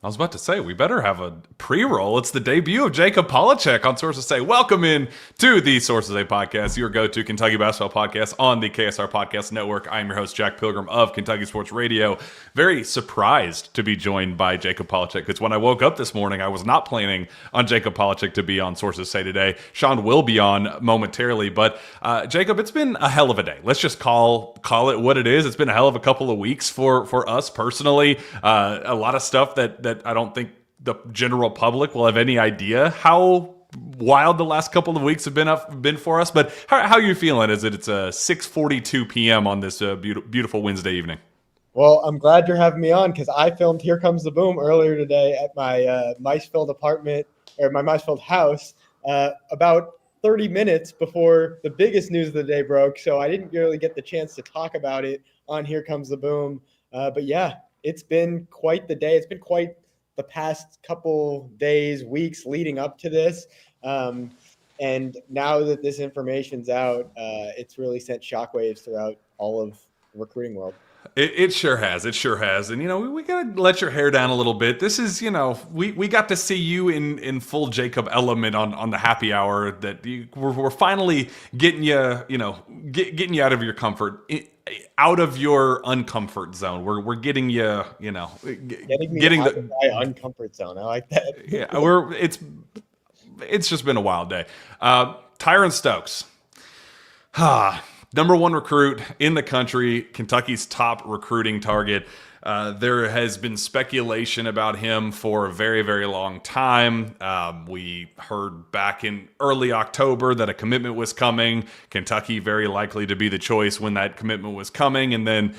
I was about to say, we better have a pre-roll. It's the debut of Jacob Polachek on Sources Say. Welcome in to the Sources Say podcast, your go-to Kentucky basketball podcast on the KSR Podcast Network. I'm your host, Jack Pilgrim of Kentucky Sports Radio. Very surprised to be joined by Jacob Polachek, because when I woke up this morning, I was not planning on Jacob Polachek to be on Sources Say today. Sean will be on momentarily, but Jacob, it's been a hell of a day. Let's just call it what it is. It's been a hell of a couple of weeks for us personally. A lot of stuff that I don't think the general public will have any idea how wild the last couple of weeks have been for us. But how are you feeling? It's 6:42 p.m. on this beautiful Wednesday evening? Well, I'm glad you're having me on because I filmed Here Comes the Boom earlier today at my Maisfeld apartment, or my Maisfeld house, about 30 minutes before the biggest news of the day broke. So I didn't really get the chance to talk about it on Here Comes the Boom. But yeah, it's been quite the day. It's been quite the past couple days, weeks leading up to this. And now that this information's out, it's really sent shockwaves throughout all of the recruiting world. It sure has. It sure has. And, we got to let your hair down a little bit. This is, we got to see you in full Jacob element on the happy hour that we're finally getting you, getting you out of your comfort, out of your uncomfort zone. We're getting you, getting out of my uncomfort zone. I like that. Yeah, it's just been a wild day. Tyran Stokes. Number one recruit in the country, Kentucky's top recruiting target. There has been speculation about him for a very, very long time. We heard back in early October that a commitment was coming. Kentucky very likely to be the choice when that commitment was coming. And then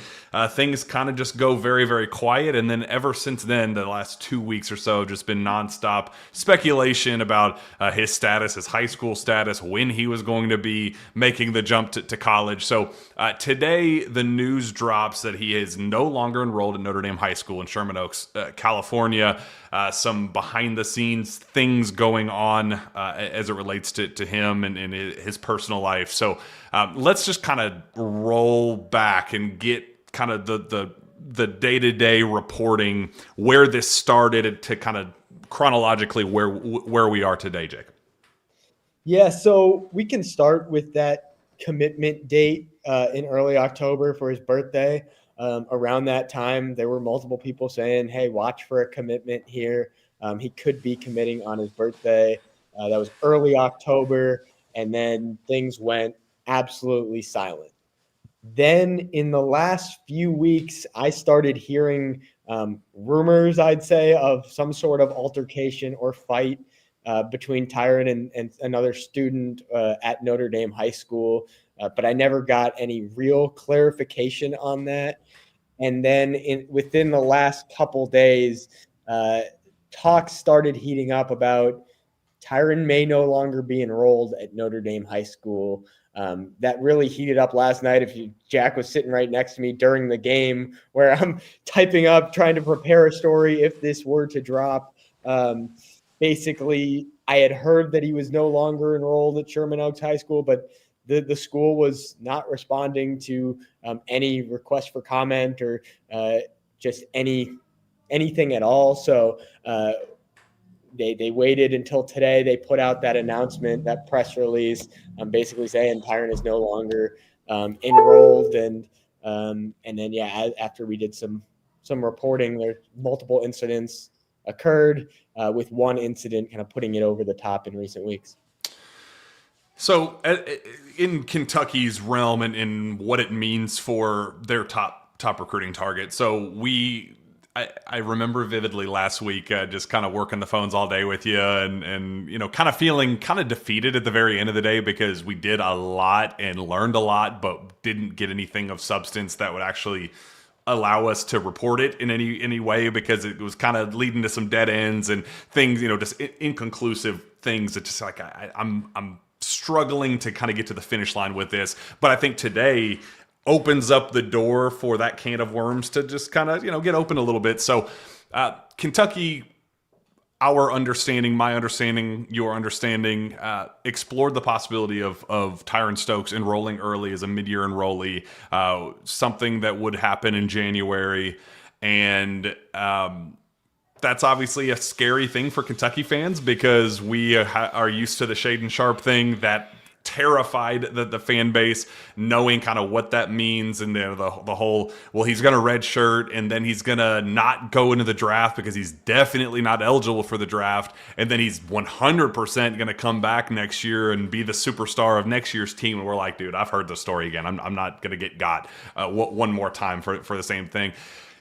things kind of just go very, very quiet. And then ever since then, the last 2 weeks or so, just been nonstop speculation about his status, his high school status, when he was going to be making the jump to college. So today, the news drops that he is no longer enrolled at Notre Dame High School in Sherman Oaks, California. Some behind-the-scenes things going on as it relates to him and his personal life. So let's just kind of roll back and get kind of the day-to-day reporting where this started to kind of chronologically where we are today, Jacob. Yeah, so we can start with that commitment date in early October for his birthday. Around that time, there were multiple people saying, hey, watch for a commitment here. He could be committing on his birthday. That was early October, and then things went absolutely silent. Then in the last few weeks, I started hearing rumors, I'd say, of some sort of altercation or fight between Tyran and another student at Notre Dame High School. But I never got any real clarification on that. And then within the last couple days, talks started heating up about Tyran may no longer be enrolled at Notre Dame High School. That really heated up last night. Jack was sitting right next to me during the game where I'm typing up, trying to prepare a story if this were to drop. Basically, I had heard that he was no longer enrolled at Sherman Oaks High School, but the school was not responding to any request for comment or just anything at all. So they waited until today. They put out that announcement, that press release, basically saying Tyran is no longer enrolled. And then, after we did some reporting, there multiple incidents occurred, with one incident kind of putting it over the top in recent weeks. So in Kentucky's realm and in what it means for their top recruiting target. So I remember vividly last week just kind of working the phones all day with you and kind of feeling kind of defeated at the very end of the day because we did a lot and learned a lot, but didn't get anything of substance that would actually allow us to report it in any way, because it was kind of leading to some dead ends and things, just inconclusive things that just like I'm struggling to kind of get to the finish line with this. But I think today opens up the door for that can of worms to just kind of, get open a little bit. So Kentucky, our understanding, my understanding, your understanding, explored the possibility of Tyran Stokes enrolling early as a mid-year enrollee, something that would happen in January. And that's obviously a scary thing for Kentucky fans because we are used to the Shaden Sharp thing that terrified the fan base, knowing kind of what that means, and the whole, well, he's going to redshirt and then he's going to not go into the draft because he's definitely not eligible for the draft, and then he's 100% going to come back next year and be the superstar of next year's team. And we're like, dude, I've heard the story again. I'm not going to get got one more time for the same thing.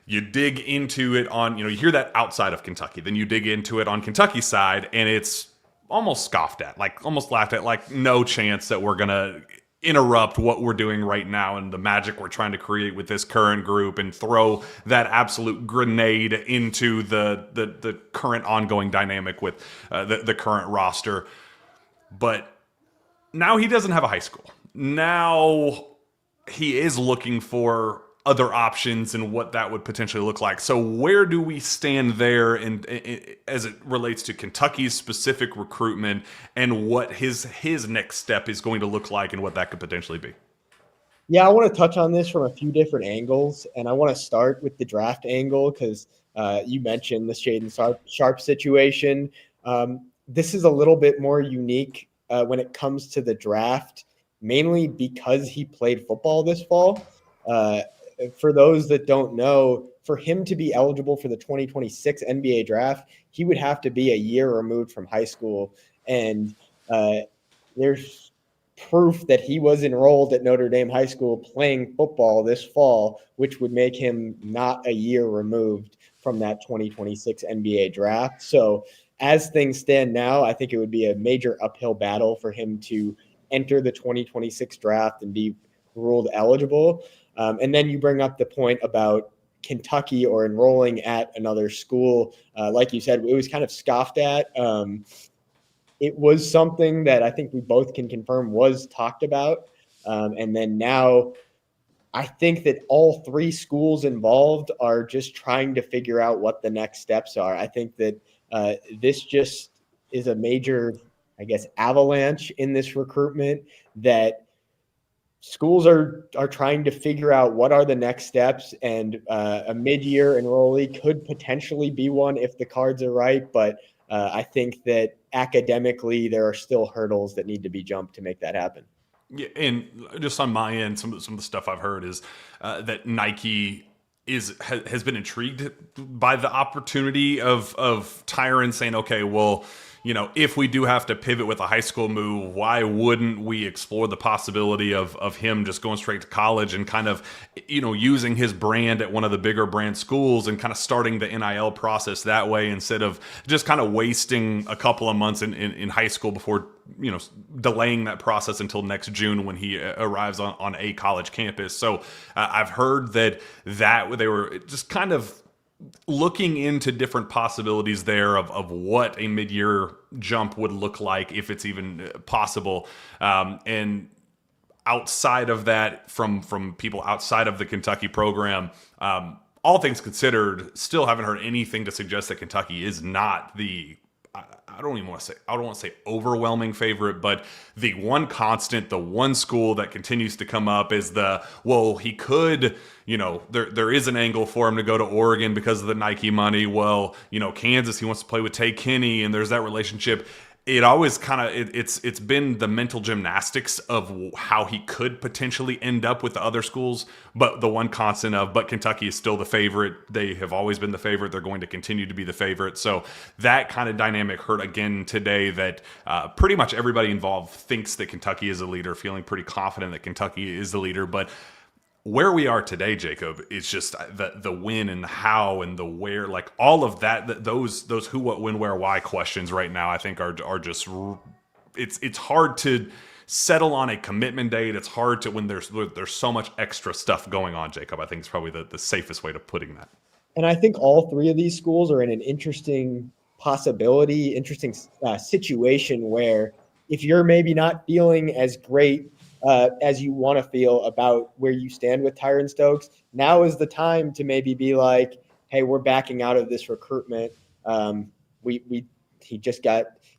You dig into it on, you hear that outside of Kentucky, then you dig into it on Kentucky's side, and it's almost scoffed at, like almost laughed at, like no chance that we're going to interrupt what we're doing right now and the magic we're trying to create with this current group and throw that absolute grenade into the current ongoing dynamic with the current roster. But now he doesn't have a high school. Now he is looking for other options and what that would potentially look like. So where do we stand there as it relates to Kentucky's specific recruitment and what his next step is going to look like and what that could potentially be? Yeah, I want to touch on this from a few different angles, and I want to start with the draft angle because you mentioned the Shaden Sharp situation. This is a little bit more unique when it comes to the draft, mainly because he played football this fall. For those that don't know, for him to be eligible for the 2026 NBA draft, he would have to be a year removed from high school. And there's proof that he was enrolled at Notre Dame High School playing football this fall, which would make him not a year removed from that 2026 NBA draft. So as things stand now, I think it would be a major uphill battle for him to enter the 2026 draft and be ruled eligible. And then you bring up the point about Kentucky or enrolling at another school. Like you said, it was kind of scoffed at. It was something that I think we both can confirm was talked about. And then now I think that all three schools involved are just trying to figure out what the next steps are. I think that this just is a major, I guess, avalanche in this recruitment that schools are trying to figure out what are the next steps, and a mid-year enrollee could potentially be one if the cards are right. But I think that academically there are still hurdles that need to be jumped to make that happen. Yeah, and just on my end, some of the stuff I've heard is that Nike has been intrigued by the opportunity of Tyran saying, okay, well, if we do have to pivot with a high school move, why wouldn't we explore the possibility of him just going straight to college and kind of, using his brand at one of the bigger brand schools and kind of starting the NIL process that way instead of just kind of wasting a couple of months in high school before, delaying that process until next June when he arrives on a college campus. So I've heard that they were just kind of looking into different possibilities there of what a mid-year jump would look like if it's even possible. And outside of that, from people outside of the Kentucky program, all things considered, still haven't heard anything to suggest that Kentucky is not the, I don't want to say overwhelming favorite, but the one constant, the one school that continues to come up is well, he could, there is an angle for him to go to Oregon because of the Nike money. Well, Kansas, he wants to play with Tay Kinney, and there's that relationship. It always kind of, it's been the mental gymnastics of how he could potentially end up with the other schools, but the one constant but Kentucky is still the favorite. They have always been the favorite. They're going to continue to be the favorite. So that kind of dynamic hurt again today, that pretty much everybody involved thinks that Kentucky is a leader, feeling pretty confident that Kentucky is the leader. But where we are today, Jacob, is just the when and the how and the where, like all of that. Those who, what, when, where, why questions right now, I think are just, it's hard to settle on a commitment date. It's hard to when there's so much extra stuff going on. Jacob, I think it's probably the safest way to putting that. And I think all three of these schools are in an interesting situation where if you're maybe not feeling as great as you want to feel about where you stand with Tyran Stokes, now is the time to maybe be like, hey, we're backing out of this recruitment.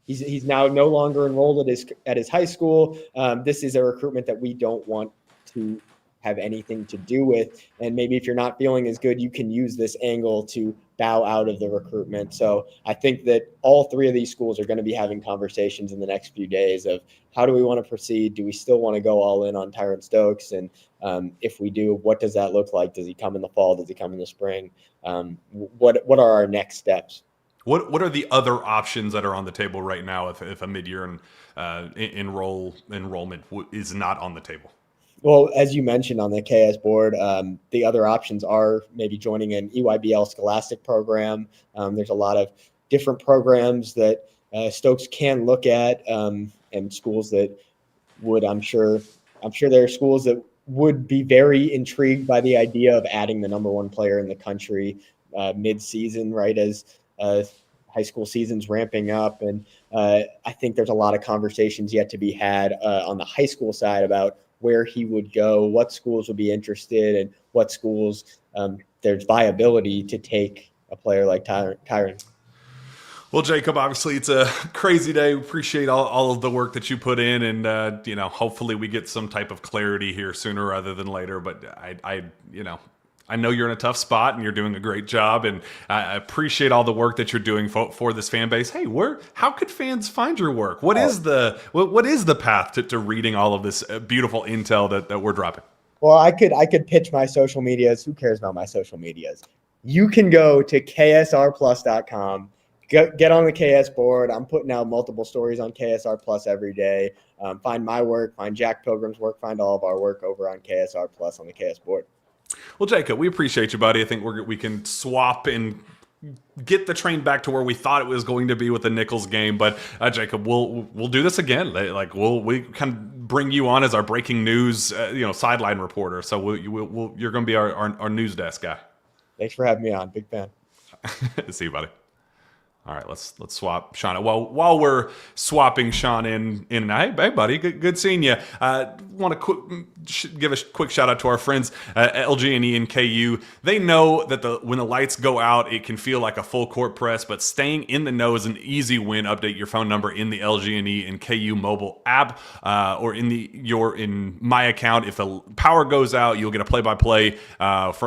He's now no longer enrolled at his high school. This is a recruitment that we don't want to have anything to do with. And maybe if you're not feeling as good, you can use this angle to bow out of the recruitment. So I think that all three of these schools are going to be having conversations in the next few days of how do we want to proceed? Do we still want to go all in on Tyran Stokes? And if we do, what does that look like? Does he come in the fall? Does he come in the spring? What are our next steps? What are the other options that are on the table right now if a mid-year enrollment is not on the table? Well, as you mentioned on the KS board, the other options are maybe joining an EYBL Scholastic program. There's a lot of different programs that Stokes can look at, and schools that would, I'm sure there are schools that would be very intrigued by the idea of adding the number one player in the country mid-season, right as high school season's ramping up. And I think there's a lot of conversations yet to be had on the high school side about where he would go, what schools would be interested, and what schools there's viability to take a player like Tyran. Well, Jacob, obviously it's a crazy day. We appreciate all of the work that you put in, and hopefully we get some type of clarity here sooner rather than later. But I know you're in a tough spot and you're doing a great job, and I appreciate all the work that you're doing for this fan base. Hey, how could fans find your work? What is the path to reading all of this beautiful intel that we're dropping? Well, I could pitch my social medias. Who cares about my social medias? You can go to ksrplus.com. Get on the KS board. I'm putting out multiple stories on KSR Plus every day. Find my work, find Jack Pilgrim's work, find all of our work over on KSR Plus on the KS board. Well, Jacob, we appreciate you, buddy. I think we can swap and get the train back to where we thought it was going to be with the Nicholls game. But Jacob, we'll do this again. We kind of bring you on as our breaking news, sideline reporter. So you're going to be our news desk guy. Thanks for having me on. Big fan. See you, buddy. All right, let's swap Shawn. While we're swapping Shawn in and out, hey buddy, good seeing you. Want to give a quick shout out to our friends at LG&E and KU. They know that when the lights go out, it can feel like a full court press, but staying in the know is an easy win. Update your phone number in the LG&E and KU mobile app, or in my account. If the power goes out, you'll get a play-by-play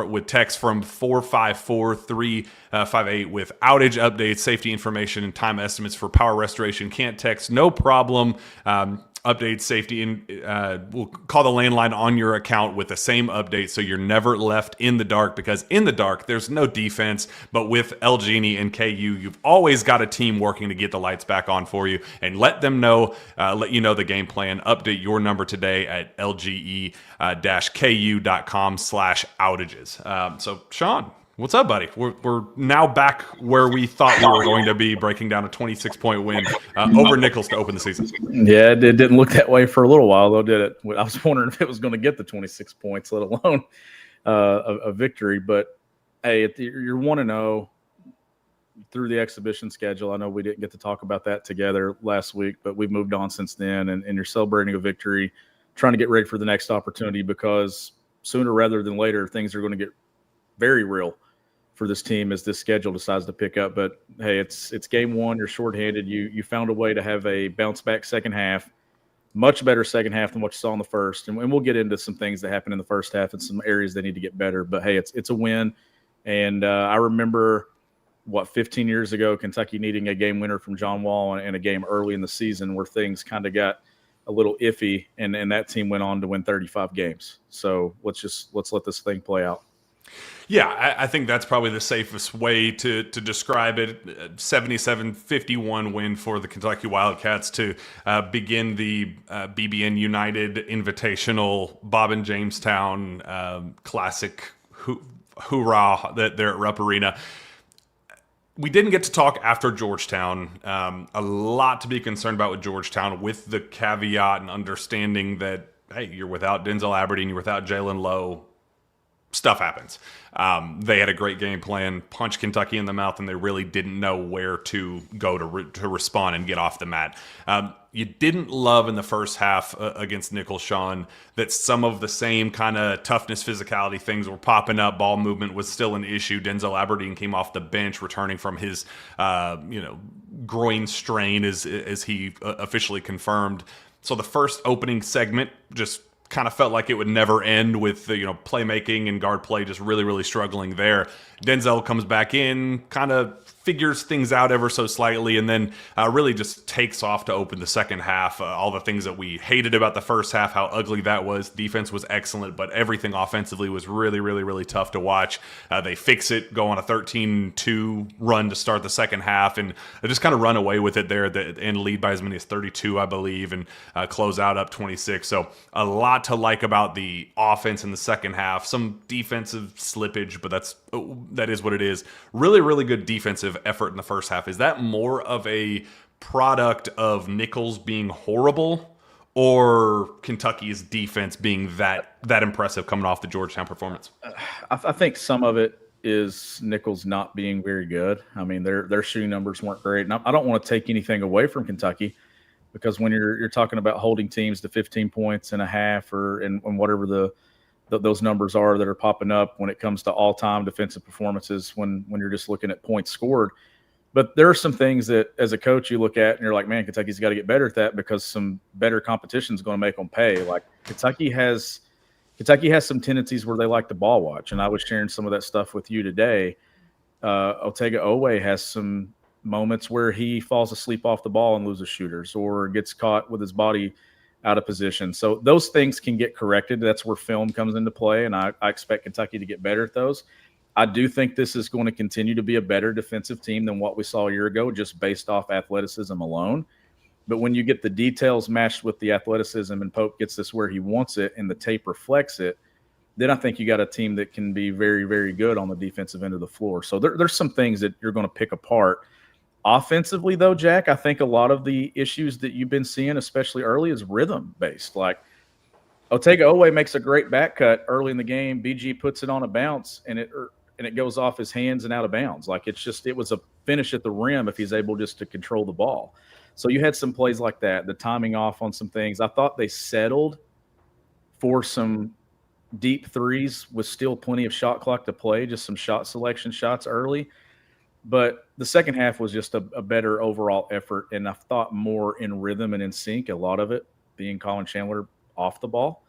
with text from 454-358 with outage updates, safety information, and time estimates for power restoration. Can't text, no problem. Update safety, and we'll call the landline on your account with the same update, so you're never left in the dark, because in the dark there's no defense. But with LG&E and KU, you've always got a team working to get the lights back on for you, and let you know the game plan. Update your number today at lge-ku.com/outages. So Shawn, what's up, buddy? We're now back where we thought we were going to be, breaking down a 26-point win over Nicholls to open the season. Yeah, it didn't look that way for a little while, though, did it? I was wondering if it was going to get the 26 points, let alone a victory. But, hey, you're 1-0 through the exhibition schedule. I know we didn't get to talk about that together last week, but we've moved on since then, and you're celebrating a victory, trying to get ready for the next opportunity, because sooner rather than later, things are going to get very real for this team as this schedule decides to pick up. But hey, it's game one. You're shorthanded. You found a way to have a bounce back second half, much better second half than what you saw in the first. And we'll get into some things that happened in the first half and some areas they need to get better. But hey, it's a win. And I remember 15 years ago, Kentucky needing a game winner from John Wall in a game early in the season where things kind of got a little iffy, and that team went on to win 35 games. So let's let this thing play out. Yeah, I think that's probably the safest way to describe it. 77-51 win for the Kentucky Wildcats to begin the BBN United Invitational Bob and Jamestown Classic hoorah there at Rupp Arena. We didn't get to talk after Georgetown. A lot to be concerned about with Georgetown, with the caveat and understanding that, hey, you're without Denzel Aberdeen, you're without Jalen Lowe. Stuff happens. They had a great game plan, punched Kentucky in the mouth, and they really didn't know where to go to respond and get off the mat. You didn't love in the first half against Nicholls, Shawn, that some of the same kind of toughness, physicality things were popping up. Ball movement was still an issue. Denzel Aberdeen came off the bench, returning from his groin strain, as he officially confirmed. So the first opening segment, just kind of felt like it would never end with the, playmaking and guard play just really, really struggling there. Denzel comes back in, kind of figures things out ever so slightly, and then really just takes off to open the second half. All the things that we hated about the first half, how ugly that was. Defense was excellent, but everything offensively was really, really, really tough to watch. They fix it, go on a 13-2 run to start the second half, and they just kind of run away with it there and lead by as many as 32, I believe, and close out up 26. So a lot to like about the offense in the second half. Some defensive slippage, but that is what it is. Really, really good defensive effort in the first half. Is that more of a product of Nicholls being horrible, or Kentucky's defense being that impressive coming off the Georgetown performance? I think some of it is Nicholls not being very good. I mean, their shooting numbers weren't great. And I don't want to take anything away from Kentucky, because when you're talking about holding teams to 15 points and a half, and whatever those numbers are that are popping up when it comes to all-time defensive performances, when you're just looking at points scored. But there are some things that as a coach you look at and you're like, man, Kentucky's got to get better at that, because some better competition is going to make them pay. Like Kentucky has some tendencies where they like to ball watch, and I was sharing some of that stuff with you today. Otega Owe has some moments where he falls asleep off the ball and loses shooters, or gets caught with his body out of position. So those things can get corrected. That's where film comes into play, and I expect Kentucky to get better at those. I do think this is going to continue to be a better defensive team than what we saw a year ago, just based off athleticism alone. But when you get the details matched with the athleticism, and Pope gets this where he wants it and the tape reflects it, then I think you got a team that can be very, very good on the defensive end of the floor. So there's some things that you're going to pick apart. Offensively, though, Jack, I think a lot of the issues that you've been seeing, especially early, is rhythm-based. Like Otega Owe makes a great back cut early in the game. BG puts it on a bounce, and it goes off his hands and out of bounds. Like it was a finish at the rim if he's able just to control the ball. So you had some plays like that, the timing off on some things. I thought they settled for some deep threes with still plenty of shot clock to play, just some shot selection shots early. But the second half was just a better overall effort, and I thought more in rhythm and in sync, a lot of it being Colin Chandler off the ball.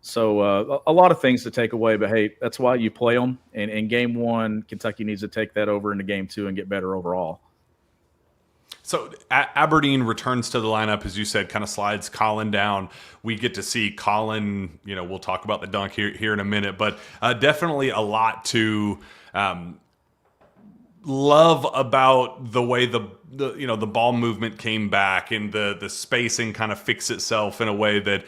So a lot of things to take away, but hey, that's why you play them. And in game one, Kentucky needs to take that over into game two and get better overall. So Aberdeen returns to the lineup, as you said, kind of slides Colin down. We get to see Colin, we'll talk about the dunk here in a minute, but definitely a lot to love about the way the ball movement came back, and the spacing kind of fixed itself in a way that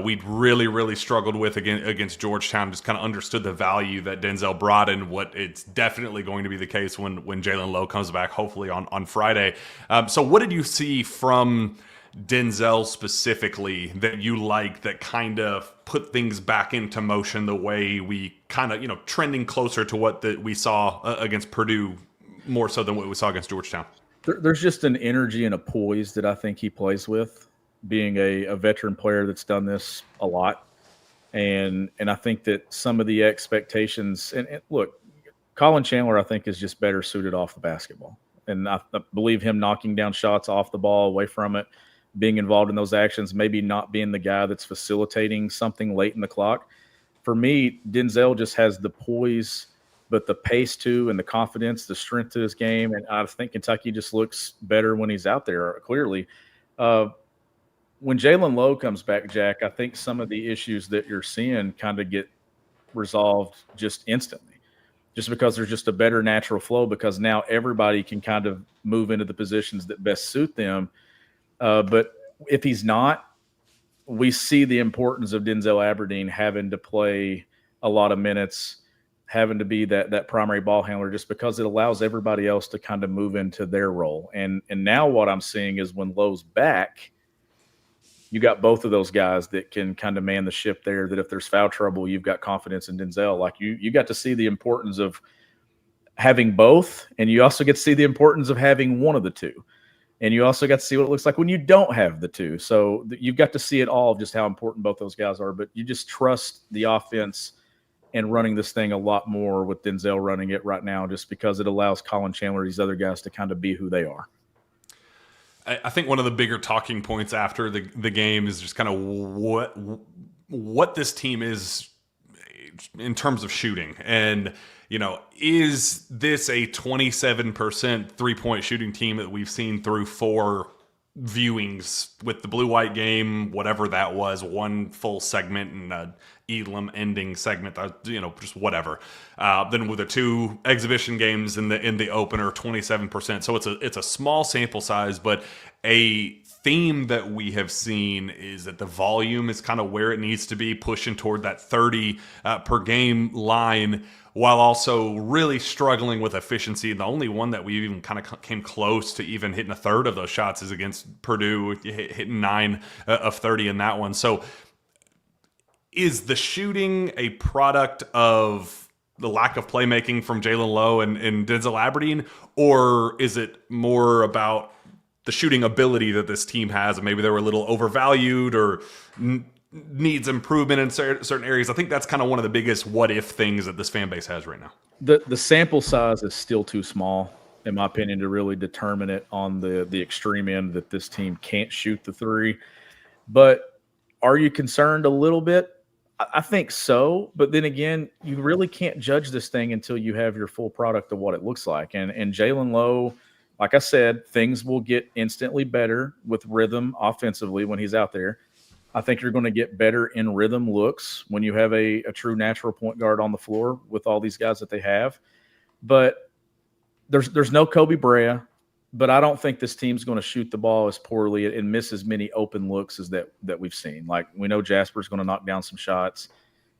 we'd really, really struggled with against Georgetown. Just kind of understood the value that Denzel brought, and what it's definitely going to be the case when Jalen Lowe comes back, hopefully on Friday. So what did you see from Denzel specifically that you like, that kind of put things back into motion the way we kind of, trending closer to what we saw against Purdue, more so than what we saw against Georgetown? There's just an energy and a poise that I think he plays with, being a veteran player that's done this a lot. And I think that some of the expectations, and look, Colin Chandler, I think, is just better suited off the basketball. And I believe him knocking down shots off the ball, away from it, being involved in those actions, maybe not being the guy that's facilitating something late in the clock. For me, Denzel just has the poise, but the pace too, and the confidence, the strength to his game. And I think Kentucky just looks better when he's out there, clearly. When Jalen Lowe comes back, Jack, I think some of the issues that you're seeing kind of get resolved just instantly, just because there's just a better natural flow, because now everybody can kind of move into the positions that best suit them. But if he's not, we see the importance of Denzel Aberdeen having to play a lot of minutes, having to be that primary ball handler, just because it allows everybody else to kind of move into their role. And now what I'm seeing is when Lowe's back, you got both of those guys that can kind of man the ship there, that if there's foul trouble, you've got confidence in Denzel. Like you got to see the importance of having both, and you also get to see the importance of having one of the two. And you also got to see what it looks like when you don't have the two. So you've got to see it all, just how important both those guys are. But you just trust the offense and running this thing a lot more with Denzel running it right now, just because it allows Colin Chandler, these other guys, to kind of be who they are. I think one of the bigger talking points after the game is just kind of what this team is in terms of shooting. And, is this a 27% three-point shooting team that we've seen through 4 viewings with the blue-white game, whatever that was, 1 full segment and a Elam ending segment, just whatever. Then with the 2 exhibition games in the opener, 27%. So it's a small sample size, but a theme that we have seen is that the volume is kind of where it needs to be, pushing toward that 30 per game line, while also really struggling with efficiency. The only one that we even kind of came close to even hitting a third of those shots is against Purdue, hitting 9 of 30 in that one. So is the shooting a product of the lack of playmaking from Jalen Lowe and Denzel Aberdeen, or is it more about the shooting ability that this team has, and maybe they were a little overvalued or needs improvement in certain areas? I think that's kind of one of the biggest what-if things that this fan base has right now. The sample size is still too small, in my opinion, to really determine it on the extreme end that this team can't shoot the 3. But are you concerned a little bit? I think so. But then again, you really can't judge this thing until you have your full product of what it looks like. And Jalen Lowe, like I said, things will get instantly better with rhythm offensively when he's out there. I think you're going to get better in rhythm looks when you have a true natural point guard on the floor with all these guys that they have. But there's no Kobe Brea, but I don't think this team's going to shoot the ball as poorly and miss as many open looks as that we've seen. Like, we know Jasper's going to knock down some shots.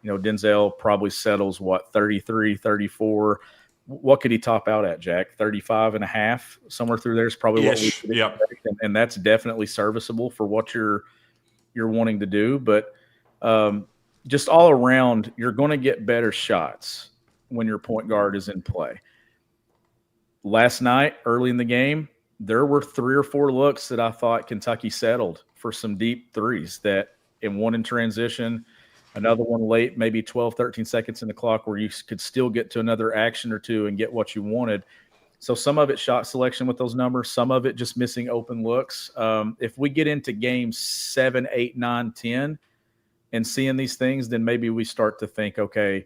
Denzel probably settles, 33, 34. What could he top out at, Jack? 35 and a half? Somewhere through there is probably what we could expect. And that's definitely serviceable for what you're wanting to do. But just all around, you're going to get better shots when your point guard is in play. Last night, early in the game, there were 3 or 4 looks that I thought Kentucky settled for some deep threes, that in one in transition, another one late, maybe 12, 13 seconds in the clock, where you could still get to another action or 2 and get what you wanted. So some of it shot selection with those numbers, some of it just missing open looks. If we get into games 7, 8, 9, 10 and seeing these things, then maybe we start to think, okay,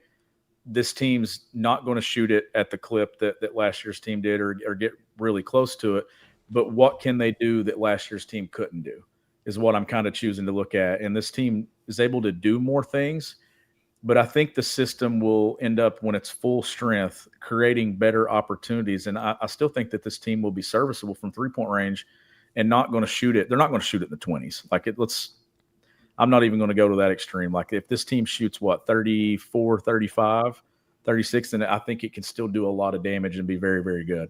this team's not going to shoot it at the clip that last year's team did, or get really close to it. But what can they do that last year's team couldn't do is what I'm kind of choosing to look at. And this team is able to do more things, but I think the system will end up, when it's full strength, creating better opportunities. And I still think that this team will be serviceable from 3-point range and not going to shoot it. They're not going to shoot it in the 20s. I'm not even going to go to that extreme. Like, if this team shoots 34, 35, 36, then I think it can still do a lot of damage and be very, very good.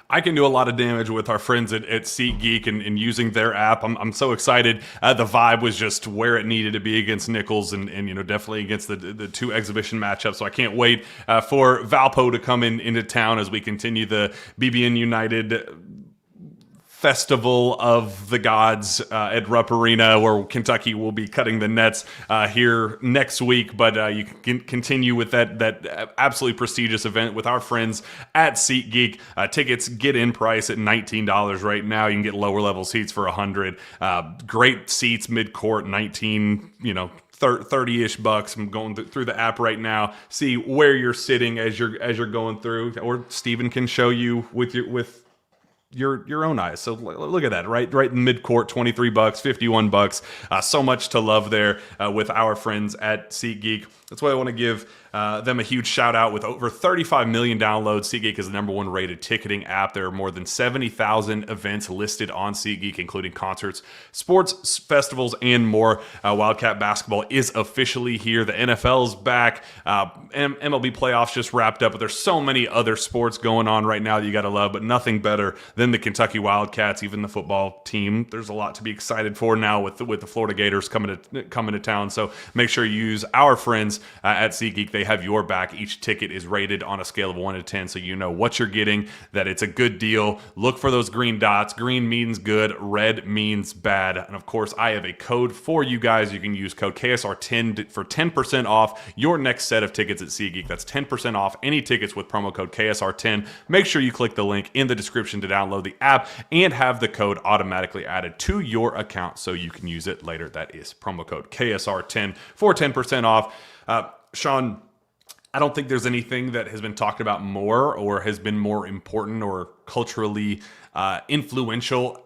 I can do a lot of damage with our friends at SeatGeek and using their app. I'm so excited. The vibe was just where it needed to be against Nicholls and definitely against the 2 exhibition matchups. So I can't wait for Valpo to come into town as we continue the BBN United Festival of the Gods at Rupp Arena, where Kentucky will be cutting the nets here next week. But you can continue with that absolutely prestigious event with our friends at SeatGeek. Tickets get in price at $19 right now. You can get lower level seats for $100. Great seats mid-court, 19, 30-ish bucks. I'm going through the app right now. See where you're sitting as you're going through, or Steven can show you with your own eyes. So look at that, right in mid-court, $23, $51. So much to love there with our friends at SeatGeek. That's why I want to give them a huge shout out. With over 35 million downloads, SeatGeek is the #1 rated ticketing app. There are more than 70,000 events listed on SeatGeek, including concerts, sports, festivals, and more. Wildcat basketball is officially here. The NFL's back. MLB playoffs just wrapped up, but there's so many other sports going on right now that you got to love, but nothing better than the Kentucky Wildcats, even the football team. There's a lot to be excited for now with the Florida Gators coming to town. So make sure you use our friends at SeatGeek. They have your back. Each ticket is rated on a scale of 1 to 10, so you know what you're getting, that it's a good deal. Look for those green dots. Green means good, red means bad. And of course, I have a code for you guys. You can use code KSR10 for 10% off your next set of tickets at SeatGeek. That's 10% off any tickets with promo code KSR10. Make sure you click the link in the description to download the app and have the code automatically added to your account so you can use it later. That is promo code KSR10 for 10% off. Shawn, I don't think there's anything that has been talked about more or has been more important or culturally influential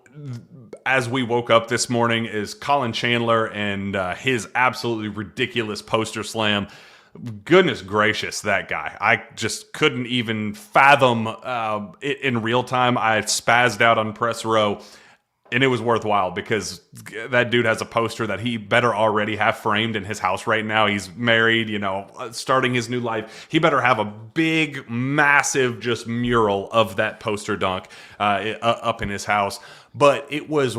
as we woke up this morning is Colin Chandler and his absolutely ridiculous poster slam. Goodness gracious, that guy. I just couldn't even fathom it in real time. I spazzed out on press row. And it was worthwhile because that dude has a poster that he better already have framed in his house right now. He's married, starting his new life. He better have a big, massive just mural of that poster dunk up in his house. But it was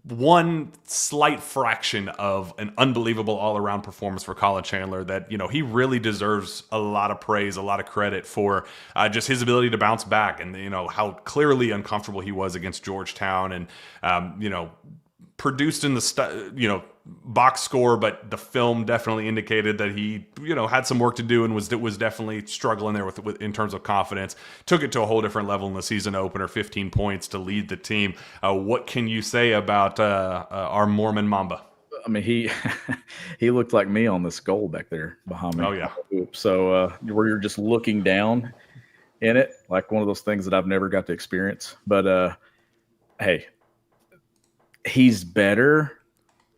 one slight fraction of an unbelievable all-around performance for Colin Chandler that, he really deserves a lot of praise, a lot of credit for just his ability to bounce back and, how clearly uncomfortable he was against Georgetown and, produced in the, box score, but the film definitely indicated that he, had some work to do and was definitely struggling there with in terms of confidence. Took it to a whole different level in the season opener, 15 points to lead the team. What can you say about our Mormon Mamba? I mean, he looked like me on this goal back there behind me. Oh, yeah. So where you're just looking down in it, like one of those things that I've never got to experience. But, hey, he's better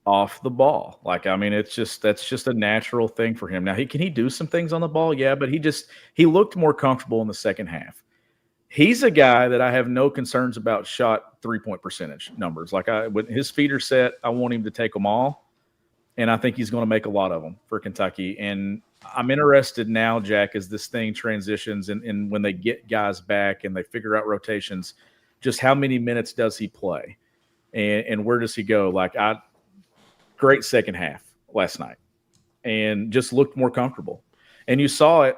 off the ball. That's just a natural thing for him. Now, can he do some things on the ball? Yeah, but he looked more comfortable in the second half. He's a guy that I have no concerns about shot 3-point percentage numbers. When his feet are set, I want him to take them all, and I think he's going to make a lot of them for Kentucky. And I'm interested now, Jack, as this thing transitions and when they get guys back and they figure out rotations, just how many minutes does he play, and where does he go? Great second half last night and just looked more comfortable. And you saw it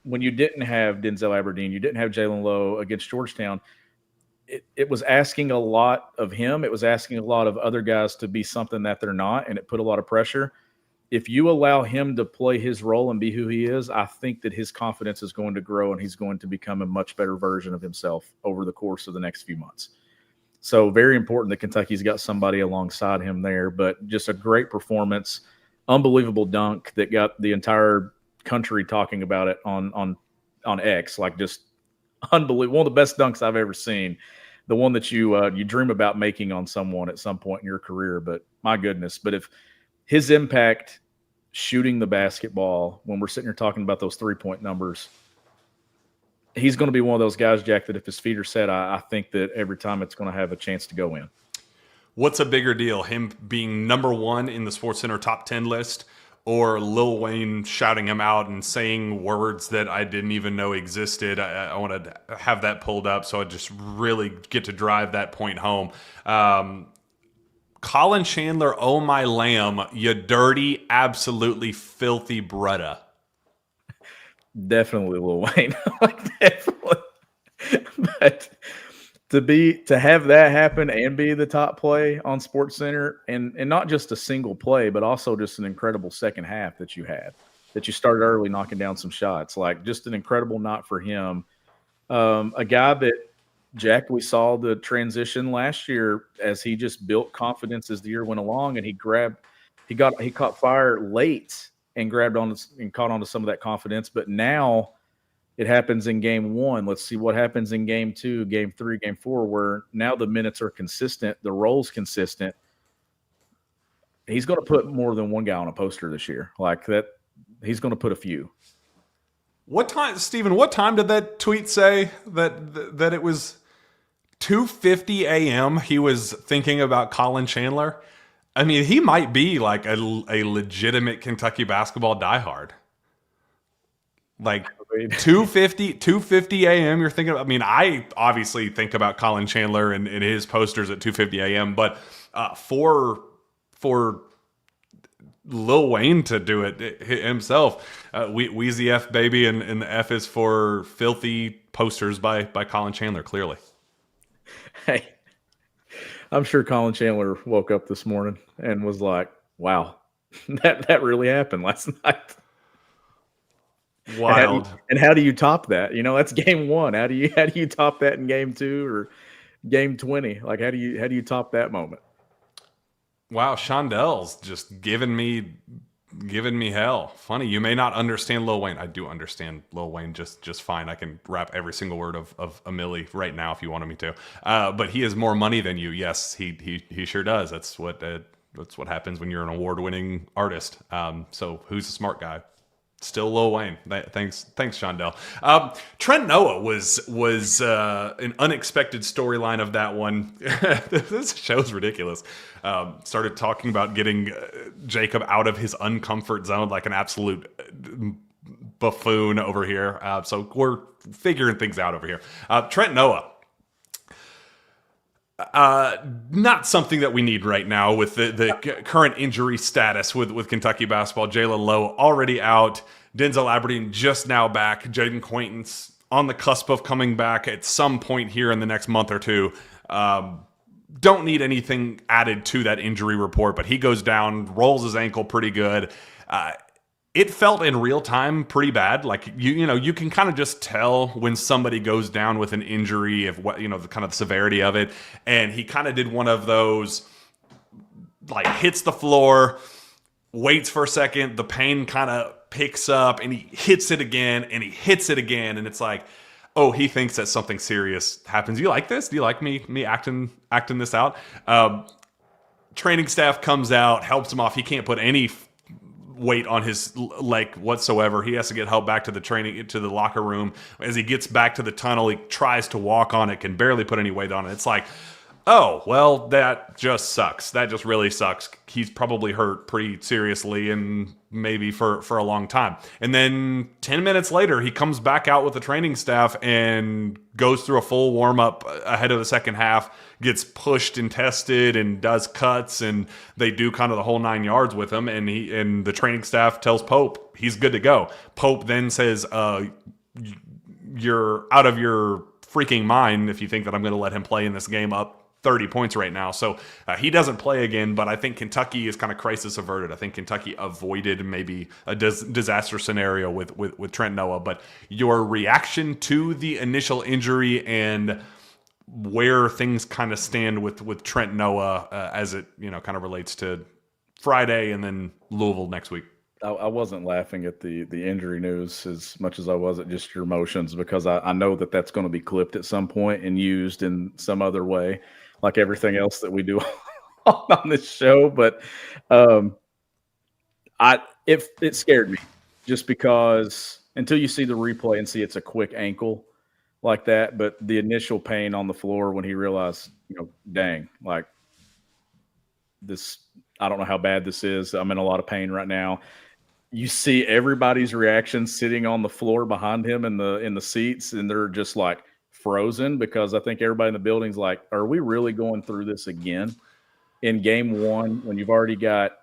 when you didn't have Denzel Aberdeen, you didn't have Jalen Lowe against Georgetown. It was asking a lot of him. It was asking a lot of other guys to be something that they're not, and it put a lot of pressure. If you allow him to play his role and be who he is, I think that his confidence is going to grow and he's going to become a much better version of himself over the course of the next few months. So very important that Kentucky's got somebody alongside him there, but just a great performance, unbelievable dunk that got the entire country talking about it on X, just unbelievable. One of the best dunks I've ever seen. The one that you dream about making on someone at some point in your career, but my goodness. But if his impact shooting the basketball, when we're sitting here talking about those 3-point numbers, he's going to be one of those guys, Jack, that if his feet are set, I think that every time it's going to have a chance to go in. What's a bigger deal, him being number one in the SportsCenter top 10 list or Lil Wayne shouting him out and saying words that I didn't even know existed? I want to have that pulled up so I just really get to drive that point home. Colin Chandler, oh my lamb, you dirty, absolutely filthy Bretta. Definitely Lil Wayne. Definitely. But to have that happen and be the top play on SportsCenter and not just a single play, but also just an incredible second half that you started early knocking down some shots, just an incredible night for him. A guy that, Jack, we saw the transition last year as he just built confidence as the year went along, and he caught fire late and caught onto some of that confidence. But now it happens in game one. Let's see what happens in game 2, game 3, game 4, where now the minutes are consistent, the role's consistent. He's going to put more than one guy on a poster this year. He's going to put a few. What time, Stephen, what time did that tweet say that it was 2:50 a.m. he was thinking about Colin Chandler? I mean, he might be a legitimate Kentucky basketball diehard. 2:50 a.m. you're thinking about. I mean, I obviously think about Colin Chandler and his posters at 2:50 a.m. But for Lil Wayne to do it himself. Wheezy F baby, and the F is for filthy posters by Colin Chandler, clearly. Hey, I'm sure Colin Chandler woke up this morning and was like, wow, that really happened last night. Wild. And how do you top that? That's game one. How do you top that in game 2 or game 20? Like, how do you top that moment? Wow, Shondell's just giving me hell. Funny, you may not understand Lil Wayne. I do understand Lil Wayne just fine. I can rap every single word of a milli right now if you wanted me to. But he has more money than you. Yes, he sure does. That's what happens when you're an award-winning artist. So who's a smart guy? Still Lil Wayne. Thanks, Shondell. Trent Noah was an unexpected storyline of that one. This show's ridiculous. Started talking about getting Jacob out of his uncomfort zone like an absolute buffoon over here. So we're figuring things out over here. Trent Noah. Not something that we need right now with the current injury status with Kentucky basketball. Jalen Lowe already out. Denzel Aberdeen just now back. Jaden Quaintance on the cusp of coming back at some point here in the next month or two. Don't need anything added to that injury report, but he goes down, rolls his ankle pretty good. It felt in real time pretty bad. Like you can kind of just tell when somebody goes down with an injury of what the kind of severity of it. And he kind of did one of those, like, hits the floor, waits for a second, the pain kind of picks up, and he hits it again, and he hits it again, and it's like, oh, he thinks that something serious happens. Do you like this? Do you like me acting this out? Training staff comes out, helps him off. He can't put any weight on his leg whatsoever. He has to get help back to the locker room. As he gets back to the tunnel, he tries to walk on it, can barely put any weight on it. It's like, oh, well, that just sucks. That just really sucks. He's probably hurt pretty seriously and maybe for a long time. And then 10 minutes later, he comes back out with the training staff and goes through a full warm-up ahead of the second half, gets pushed and tested and does cuts, and they do kind of the whole 9 yards with him. And the training staff tells Pope he's good to go. Pope then says, you're out of your freaking mind if you think that I'm going to let him play in this game up 30 points right now. So he doesn't play again, but I think Kentucky is kind of crisis averted. I think Kentucky avoided maybe a disaster scenario with Trent Noah. But your reaction to the initial injury and where things kind of stand with Trent Noah as it kind of relates to Friday and then Louisville next week. I wasn't laughing at the injury news as much as I was at just your emotions, because I know that's going to be clipped at some point and used in some other way, like everything else that we do on this show. But it scared me, just because until you see the replay and see it's a quick ankle like that, but the initial pain on the floor when he realized, dang, like this, I don't know how bad this is. I'm in a lot of pain right now. You see everybody's reaction sitting on the floor behind him in the seats, and they're just like frozen, because I think everybody in the building's like, are we really going through this again in game one when you've already got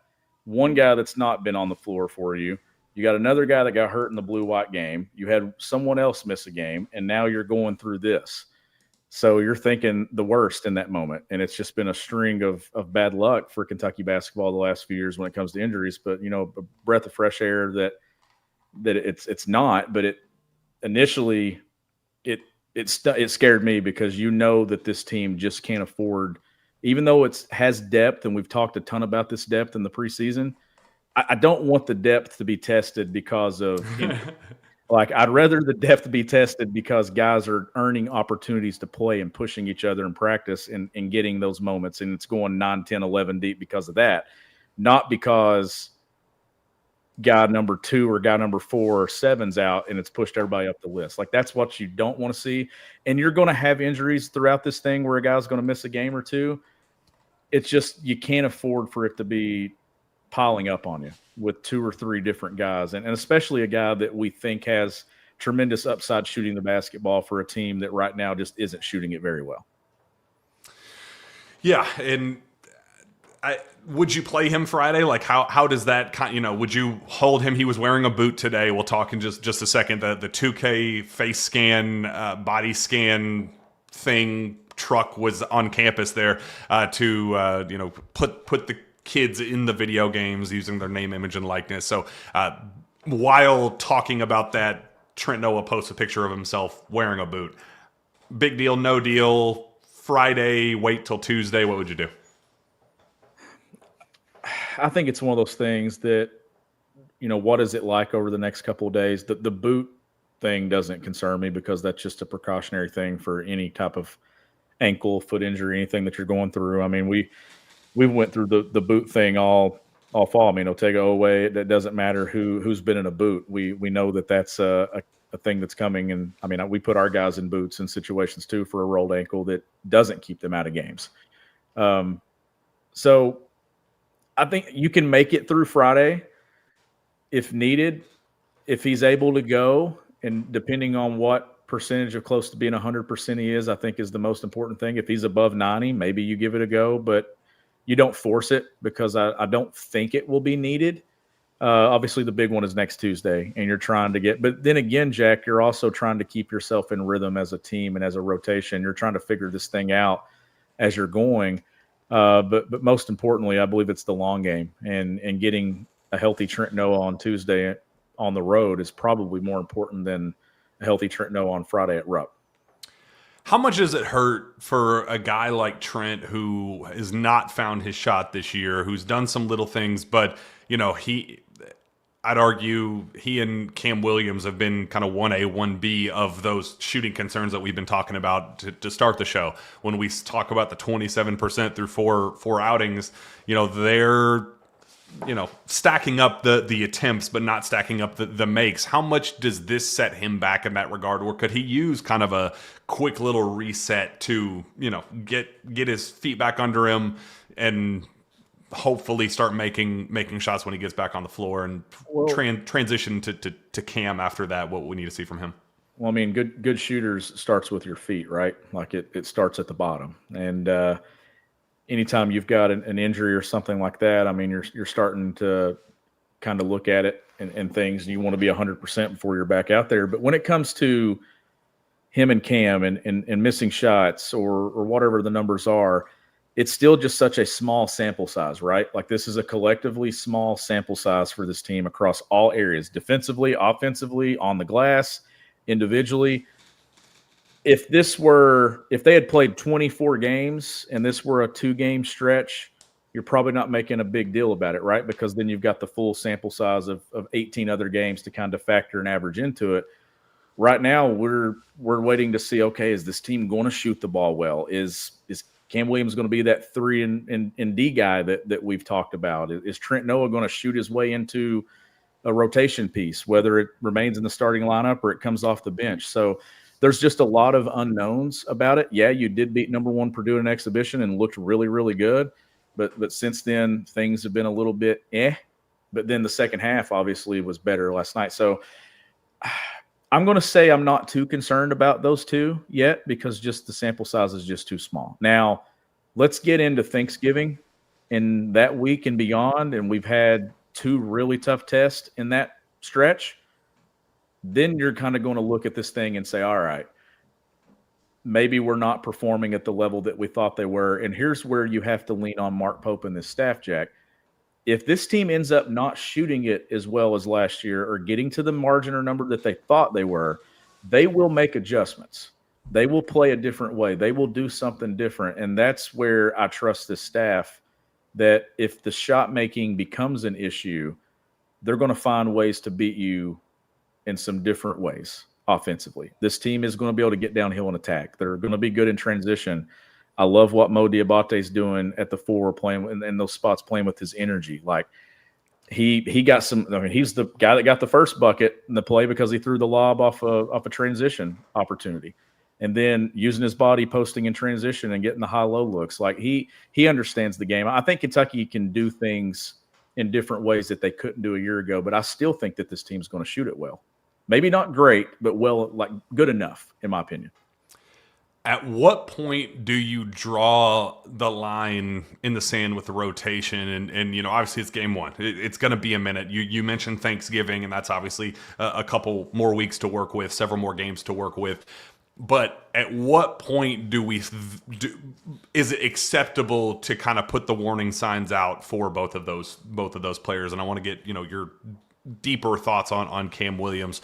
one guy that's not been on the floor for you? You got another guy that got hurt in the blue-white game. You had someone else miss a game, and now you're going through this. So you're thinking the worst in that moment. And it's just been a string of bad luck for Kentucky basketball the last few years when it comes to injuries. But, a breath of fresh air that it's not. But it initially it scared me, because that this team just can't afford, even though it has depth, and we've talked a ton about this depth in the preseason, I don't want the depth to be tested because of like, I'd rather the depth be tested because guys are earning opportunities to play and pushing each other in practice and getting those moments. And it's going 9, 10, 11 deep because of that, not because guy number 2 or guy number 4 or 7's out and it's pushed everybody up the list. Like, that's what you don't want to see. And you're going to have injuries throughout this thing where a guy's going to miss a game or two. It's just, you can't afford for it to be piling up on you with 2 or 3 different guys, and especially a guy that we think has tremendous upside shooting the basketball for a team that right now just isn't shooting it very well. Yeah, and would you play him Friday? Like how does that would you hold him? He was wearing a boot today. We'll talk in just a second. The 2K face scan, body scan thing truck was on campus there to put the kids in the video games using their name, image, and likeness. So while talking about that, Trent Noah posts a picture of himself wearing a boot. Big deal, no deal. Friday, wait till Tuesday. What would you do? I think it's one of those things that, what is it like over the next couple of days? The boot thing doesn't concern me because that's just a precautionary thing for any type of ankle, foot injury, anything that you're going through. I mean, we went through the boot thing all fall. I mean, Otega Owe, it doesn't matter who's been in a boot. We know that's a thing that's coming. And I mean, we put our guys in boots in situations too for a rolled ankle that doesn't keep them out of games. So I think you can make it through Friday if needed, if he's able to go, and depending on what percentage of close to being 100% he is, I think is the most important thing. If he's above 90, maybe you give it a go, but you don't force it because I don't think it will be needed. Obviously, the big one is next Tuesday, and you're trying to but then again, Jack, you're also trying to keep yourself in rhythm as a team and as a rotation. You're trying to figure this thing out as you're going. But most importantly, I believe it's the long game, and getting a healthy Trent Noah on Tuesday on the road is probably more important than a healthy Trent Noah on Friday at Rupp. How much does it hurt for a guy like Trent who has not found his shot this year, who's done some little things, but I'd argue he and Cam Williams have been kind of 1A, 1B of those shooting concerns that we've been talking about to start the show. When we talk about the 27% through four outings, they're stacking up the attempts, but not stacking up the makes. How much does this set him back in that regard? Or could he use kind of a quick little reset to, get his feet back under him and hopefully start making shots when he gets back on the floor and transition to Cam after that? What we need to see from him? Well, I mean, good shooters starts with your feet, right? Like it starts at the bottom. And anytime you've got an injury or something like that, I mean, you're starting to kind of look at it and things, and you want to be 100% before you're back out there. But when it comes to him and Cam and missing shots or whatever the numbers are, it's still just such a small sample size, right? Like this is a collectively small sample size for this team across all areas, defensively, offensively, on the glass, individually. If they had played 24 games and this were a 2-game stretch, you're probably not making a big deal about it, right? Because then you've got the full sample size of 18 other games to kind of factor and average into it. Right now, we're waiting to see, okay, is this team going to shoot the ball well? Is Cam Williams going to be that 3 and D guy that we've talked about? Is Trent Noah going to shoot his way into a rotation piece, whether it remains in the starting lineup or it comes off the bench? So there's just a lot of unknowns about it. Yeah, you did beat number 1 Purdue in an exhibition and looked really, really good. But since then, things have been a little bit But then the second half obviously was better last night. So I'm going to say I'm not too concerned about those two yet because just the sample size is just too small. Now, let's get into Thanksgiving in that week and beyond, and we've had 2 really tough tests in that stretch. Then you're kind of going to look at this thing and say, all right, maybe we're not performing at the level that we thought they were. And here's where you have to lean on Mark Pope and this staff, Jack. If this team ends up not shooting it as well as last year or getting to the margin or number that they thought they were, they will make adjustments. They will play a different way. They will do something different. And that's where I trust this staff that if the shot making becomes an issue, they're going to find ways to beat you in some different ways offensively. This team is going to be able to get downhill and attack. They're going to be good in transition. I love what Mo Diabate's doing at the 4, playing in those spots, playing with his energy. Like he got some. I mean, he's the guy that got the first bucket in the play because he threw the lob off a transition opportunity, and then using his body, posting in transition, and getting the high-low looks. Like he understands the game. I think Kentucky can do things in different ways that they couldn't do a year ago, but I still think that this team's going to shoot it well. Maybe not great, but well, like good enough, in my opinion. At what point do you draw the line in the sand with the rotation? And obviously it's game one. It's going to be a minute. You mentioned Thanksgiving, and that's obviously a couple more weeks to work with, several more games to work with. But at what point is it acceptable to kind of put the warning signs out for both of those players? And I want to get your deeper thoughts on Cam Williams.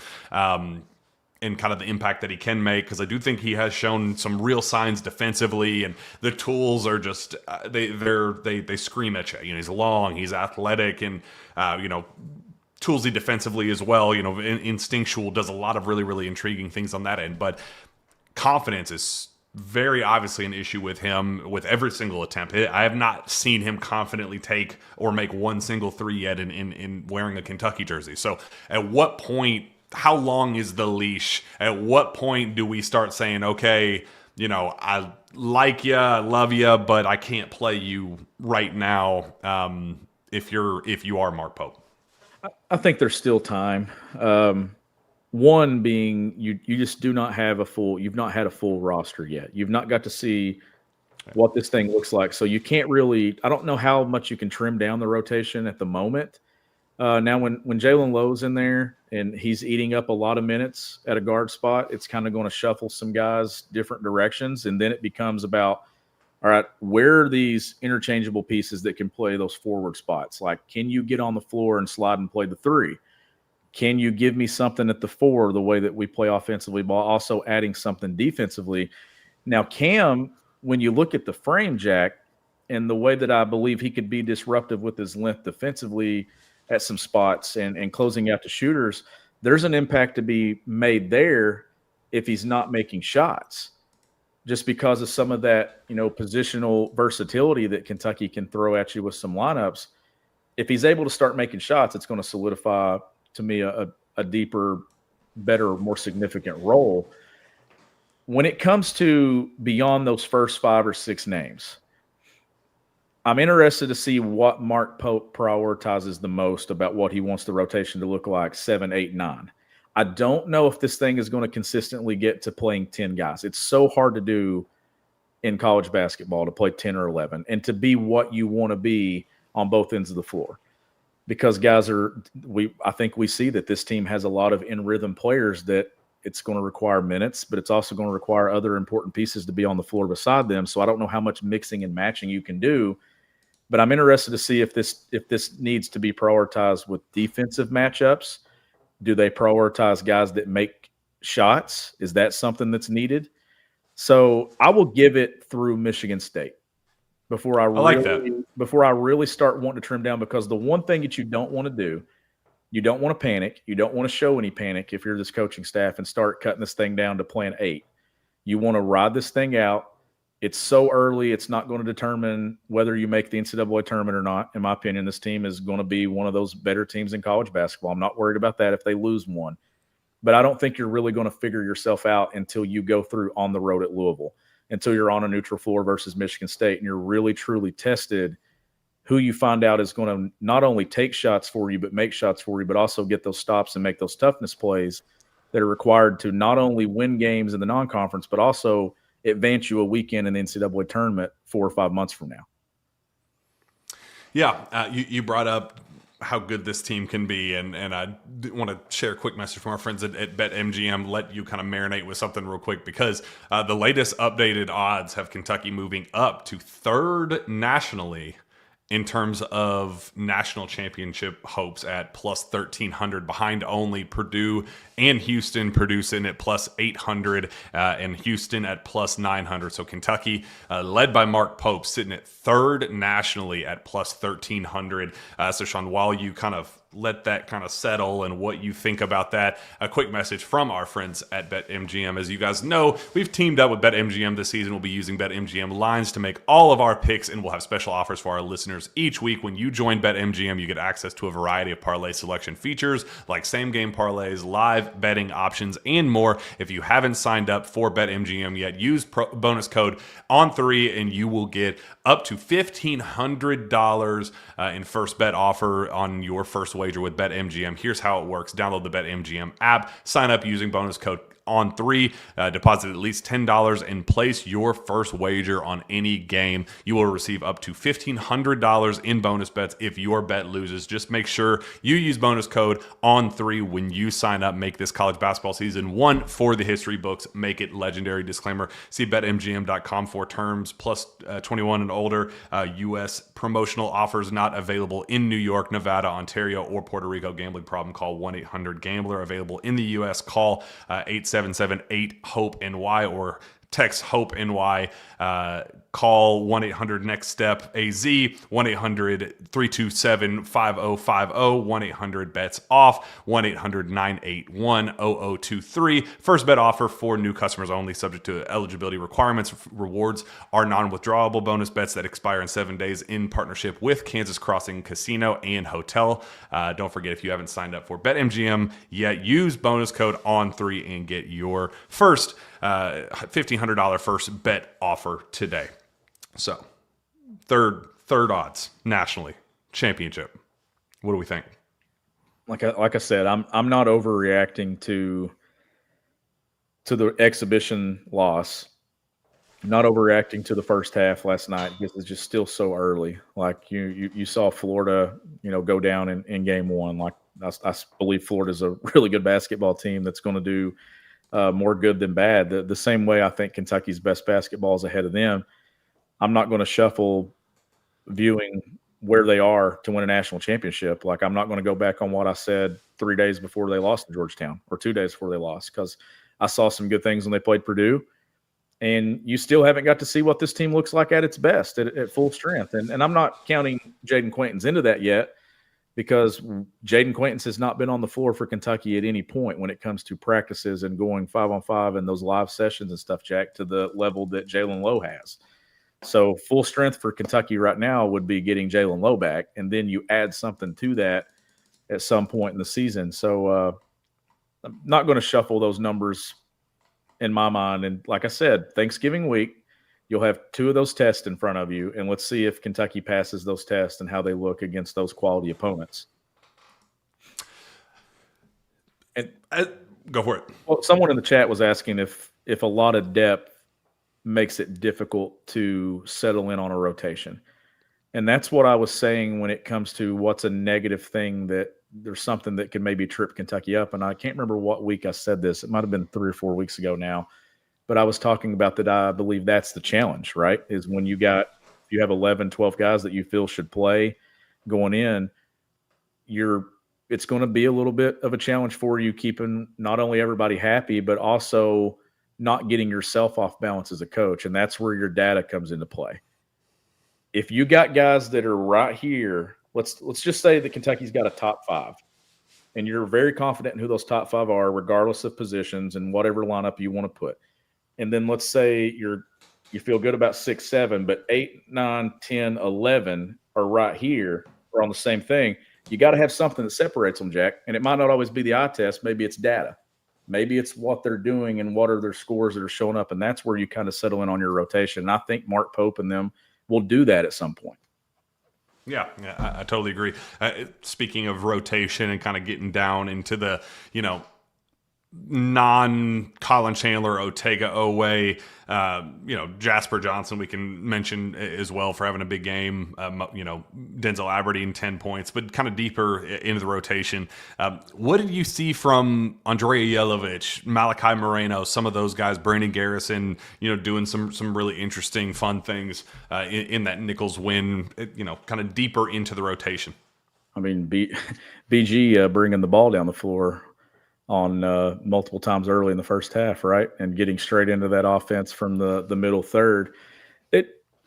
And kind of the impact that he can make, because I do think he has shown some real signs defensively, and the tools are just they scream at you. He's long, he's athletic, and toolsy defensively as well. Instinctual, does a lot of really, really intriguing things on that end. But confidence is very obviously an issue with him with every single attempt. I have not seen him confidently take or make one single three yet in wearing a Kentucky jersey. So at what point? How long is the leash? At what point do we start saying, okay, I like you, I love you, but I can't play you right now if you are Mark Pope? I think there's still time. One being you just do not have you've not had a full roster yet. You've not got to see what this thing looks like. So you can't really, I don't know how much you can trim down the rotation at the moment. Now, when Jalen Lowe's in there and he's eating up a lot of minutes at a guard spot, it's kind of going to shuffle some guys different directions. And then it becomes about, all right, where are these interchangeable pieces that can play those forward spots? Like, can you get on the floor and slide and play the three? Can you give me something at the four, the way that we play offensively, while also adding something defensively? Now, Cam, when you look at the frame, Jack, and the way that I believe he could be disruptive with his length defensively at some spots and closing out the shooters, there's an impact to be made there if he's not making shots, just because of some of that, positional versatility that Kentucky can throw at you with some lineups. If he's able to start making shots, it's going to solidify, to me, a deeper, better, more significant role. When it comes to beyond those first 5 or 6 names, I'm interested to see what Mark Pope prioritizes the most about what he wants the rotation to look like 7, 8, 9. I don't know if this thing is going to consistently get to playing 10 guys. It's so hard to do in college basketball to play 10 or 11 and to be what you want to be on both ends of the floor. Because guys I think we see that this team has a lot of in-rhythm players that it's going to require minutes, but it's also going to require other important pieces to be on the floor beside them. So I don't know how much mixing and matching you can do. But I'm interested to see if this needs to be prioritized with defensive matchups. Do they prioritize guys that make shots? Is that something that's needed? So I will give it through Michigan State before I really start wanting to trim down, because the one thing that you don't want to do, you don't want to panic. You don't want to show any panic if you're this coaching staff and start cutting this thing down to plan 8. You want to ride this thing out. It's so early, it's not going to determine whether you make the NCAA tournament or not. In my opinion, this team is going to be one of those better teams in college basketball. I'm not worried about that if they lose one. But I don't think you're really going to figure yourself out until you go through on the road at Louisville, until you're on a neutral floor versus Michigan State, and you're really, truly tested who you find out is going to not only take shots for you, but make shots for you, but also get those stops and make those toughness plays that are required to not only win games in the non-conference, but also advance you a weekend in the NCAA tournament 4 or 5 months from now. Yeah, you brought up how good this team can be, and I want to share a quick message from our friends at BetMGM, let you kind of marinate with something real quick, because the latest updated odds have Kentucky moving up to 3rd nationally in terms of national championship hopes at plus 1,300, behind only Purdue and Houston. Purdue sitting at plus 800 and Houston at plus 900. So Kentucky, led by Mark Pope, sitting at 3rd nationally at plus 1,300. So Shawn, while you kind of let that kind of settle and what you think about that, a quick message from our friends at BetMGM. As you guys know, we've teamed up with BetMGM this season. We'll be using BetMGM lines to make all of our picks, and we'll have special offers for our listeners each week. When you join BetMGM, you get access to a variety of parlay selection features like same-game parlays, live betting options, and more. If you haven't signed up for BetMGM yet, use bonus code ON3 and you will get up to $1,500 in first bet offer on your first wager with BetMGM. Here's how it works. Download the BetMGM app, sign up using bonus code On3. Deposit at least $10 and place your first wager on any game. You will receive up to $1,500 in bonus bets if your bet loses. Just make sure you use bonus code ON3 when you sign up. Make this college basketball season one for the history books. Make it legendary. Disclaimer, see BetMGM.com for terms. Plus 21 and older. U.S. promotional offers not available in New York, Nevada, Ontario, or Puerto Rico. Gambling problem, call 1-800-GAMBLER. Available in the U.S., call 877-8-HOPE-NY or text HOPE-NY. Call 1-800-NEXT-STEP-AZ, 1-800-327-5050, 1-800-BETS-OFF, 1-800-981-0023. First bet offer for new customers only, subject to eligibility requirements. Rewards are non-withdrawable bonus bets that expire in 7 days in partnership with Kansas Crossing Casino and Hotel. Don't forget, if you haven't signed up for BetMGM yet, use bonus code ON3 and get your first $1,500 first bet offer today. So, third odds nationally, championship. What do we think? Like I said, I'm not overreacting to the exhibition loss. I'm not overreacting to the first half last night because it's just still so early. Like you saw Florida, go down in game one. Like I believe Florida's a really good basketball team that's going to do more good than bad. The same way I think Kentucky's best basketball is ahead of them. I'm not going to shuffle viewing where they are to win a national championship. Like, I'm not going to go back on what I said 3 days before they lost to Georgetown or 2 days before they lost, because I saw some good things when they played Purdue. And you still haven't got to see what this team looks like at its best, at full strength. And I'm not counting Jaden Quaintance into that yet, because Jaden Quaintance has not been on the floor for Kentucky at any point when it comes to practices and going 5-on-5 and those live sessions and stuff, Jack, to the level that Jalen Lowe has. So full strength for Kentucky right now would be getting Jalen Lowe back, and then you add something to that at some point in the season. So I'm not going to shuffle those numbers in my mind. And like I said, Thanksgiving week, you'll have 2 of those tests in front of you, and let's see if Kentucky passes those tests and how they look against those quality opponents. And go for it. Well, someone in the chat was asking if a lot of depth makes it difficult to settle in on a rotation. And that's what I was saying when it comes to what's a negative thing, that there's something that could maybe trip Kentucky up. And I can't remember what week I said this. It might have been 3 or 4 weeks ago now. But I was talking about that I believe that's the challenge, right? Is when you have 11, 12 guys that you feel should play going in, it's going to be a little bit of a challenge for you, keeping not only everybody happy, but also not getting yourself off balance as a coach. And that's where your data comes into play. If you got guys that are right here, let's just say that Kentucky's got a top 5, and you're very confident in who those top 5 are, regardless of positions and whatever lineup you want to put. And then let's say you feel good about 6, 7, but 8, 9, 10, 11 are right here or on the same thing. You got to have something that separates them, Jack. And it might not always be the eye test. Maybe it's data. Maybe it's what they're doing and what are their scores that are showing up. And that's where you kind of settle in on your rotation. And I think Mark Pope and them will do that at some point. Yeah, I totally agree. Speaking of rotation and kind of getting down into the, non-Colin Chandler, Otega, Oweh, Jasper Johnson we can mention as well for having a big game, Denzel Aberdeen 10 points, but kind of deeper into the rotation. What did you see from Andrea Jelovic, Malachi Moreno, some of those guys, Brandon Garrison, doing some really interesting, fun things in that Nicholls win, kind of deeper into the rotation? I mean, BG bringing the ball down the floor on multiple times early in the first half, right? And getting straight into that offense from the middle third.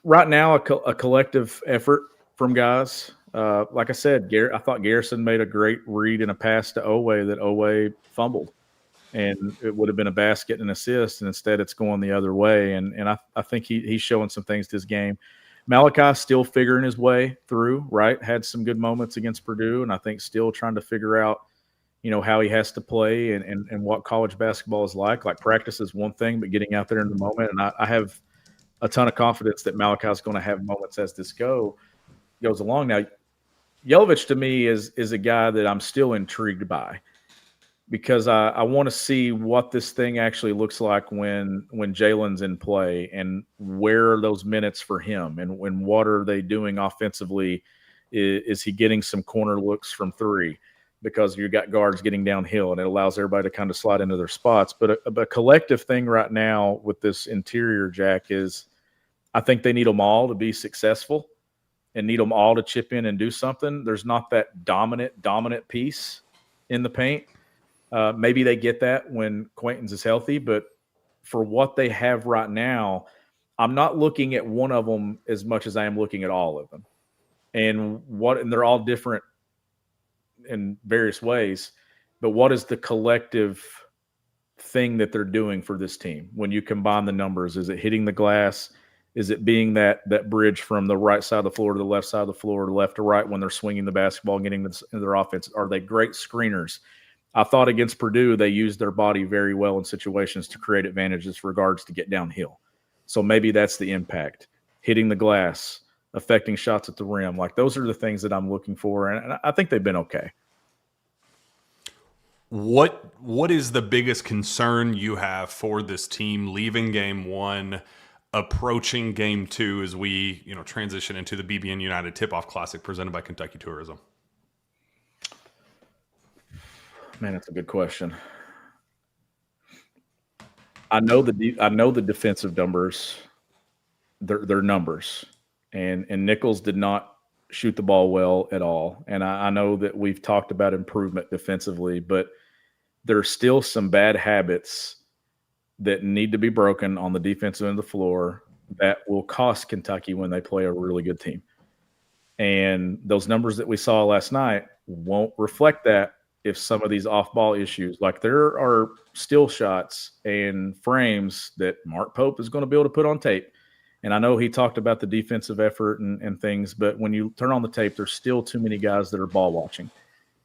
Right now, a collective effort from guys. Like I said, I thought Garrison made a great read and a pass to Oweh that Oweh fumbled. And it would have been a basket and assist, and instead it's going the other way. And I think he's showing some things to his game. Malachi's still figuring his way through, right? Had some good moments against Purdue, and I think still trying to figure out how he has to play and what college basketball is like. Like, practice is one thing, but getting out there in the moment. And I have a ton of confidence that Malachi's going to have moments as this goes along. Now, Jelovic to me is a guy that I'm still intrigued by. because I want to see what this thing actually looks like when Jalen's in play, and where are those minutes for him, and what are they doing offensively? Is he getting some corner looks from three? Because you got guards getting downhill, and it allows everybody to kind of slide into their spots. But a collective thing right now with this interior, Jack, is I think they need them all to be successful and need them all to chip in and do something. There's not that dominant piece in the paint. Maybe they get that when Quaintons is healthy, but for what they have right now, I'm not looking at one of them as much as I am looking at all of them. And they're all different in various ways, but what is the collective thing that they're doing for this team when you combine the numbers? Is it hitting the glass? Is it being that bridge from the right side of the floor to the left side of the floor, left to right when they're swinging the basketball, getting into their offense? Are they great screeners? I thought against Purdue, they used their body very well in situations to create advantages regards to get downhill. So maybe that's the impact. Hitting the glass, affecting shots at the rim. Like, those are the things that I'm looking for, and I think they've been okay. What is the biggest concern you have for this team leaving game one, approaching game two, as we transition into the BBN United Tip-Off Classic presented by Kentucky Tourism? Man, that's a good question. I know the defensive numbers. They're numbers, and Nicholls did not shoot the ball well at all. And I know that we've talked about improvement defensively, but there's still some bad habits that need to be broken on the defensive end of the floor that will cost Kentucky when they play a really good team. And those numbers that we saw last night won't reflect that if some of these off-ball issues, like there are still shots and frames that Mark Pope is going to be able to put on tape. And I know he talked about the defensive effort and things, but when you turn on the tape, there's still too many guys that are ball watching.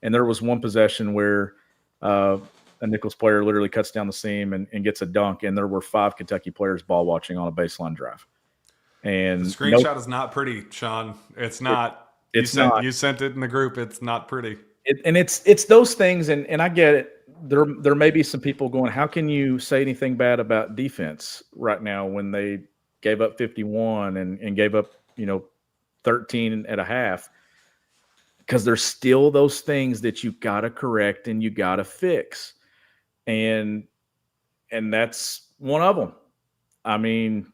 And there was one possession where a Nicholls player literally cuts down the seam and gets a dunk, and there were 5 Kentucky players ball watching on a baseline drive. And the screenshot is not pretty, Sean. It's not. You sent it in the group. It's not pretty. It's those things, and I get it. There may be some people going, how can you say anything bad about defense right now when they gave up 51 and gave up 13 at a half? Because there's still those things that you got to correct and you got to fix. And that's one of them. I mean,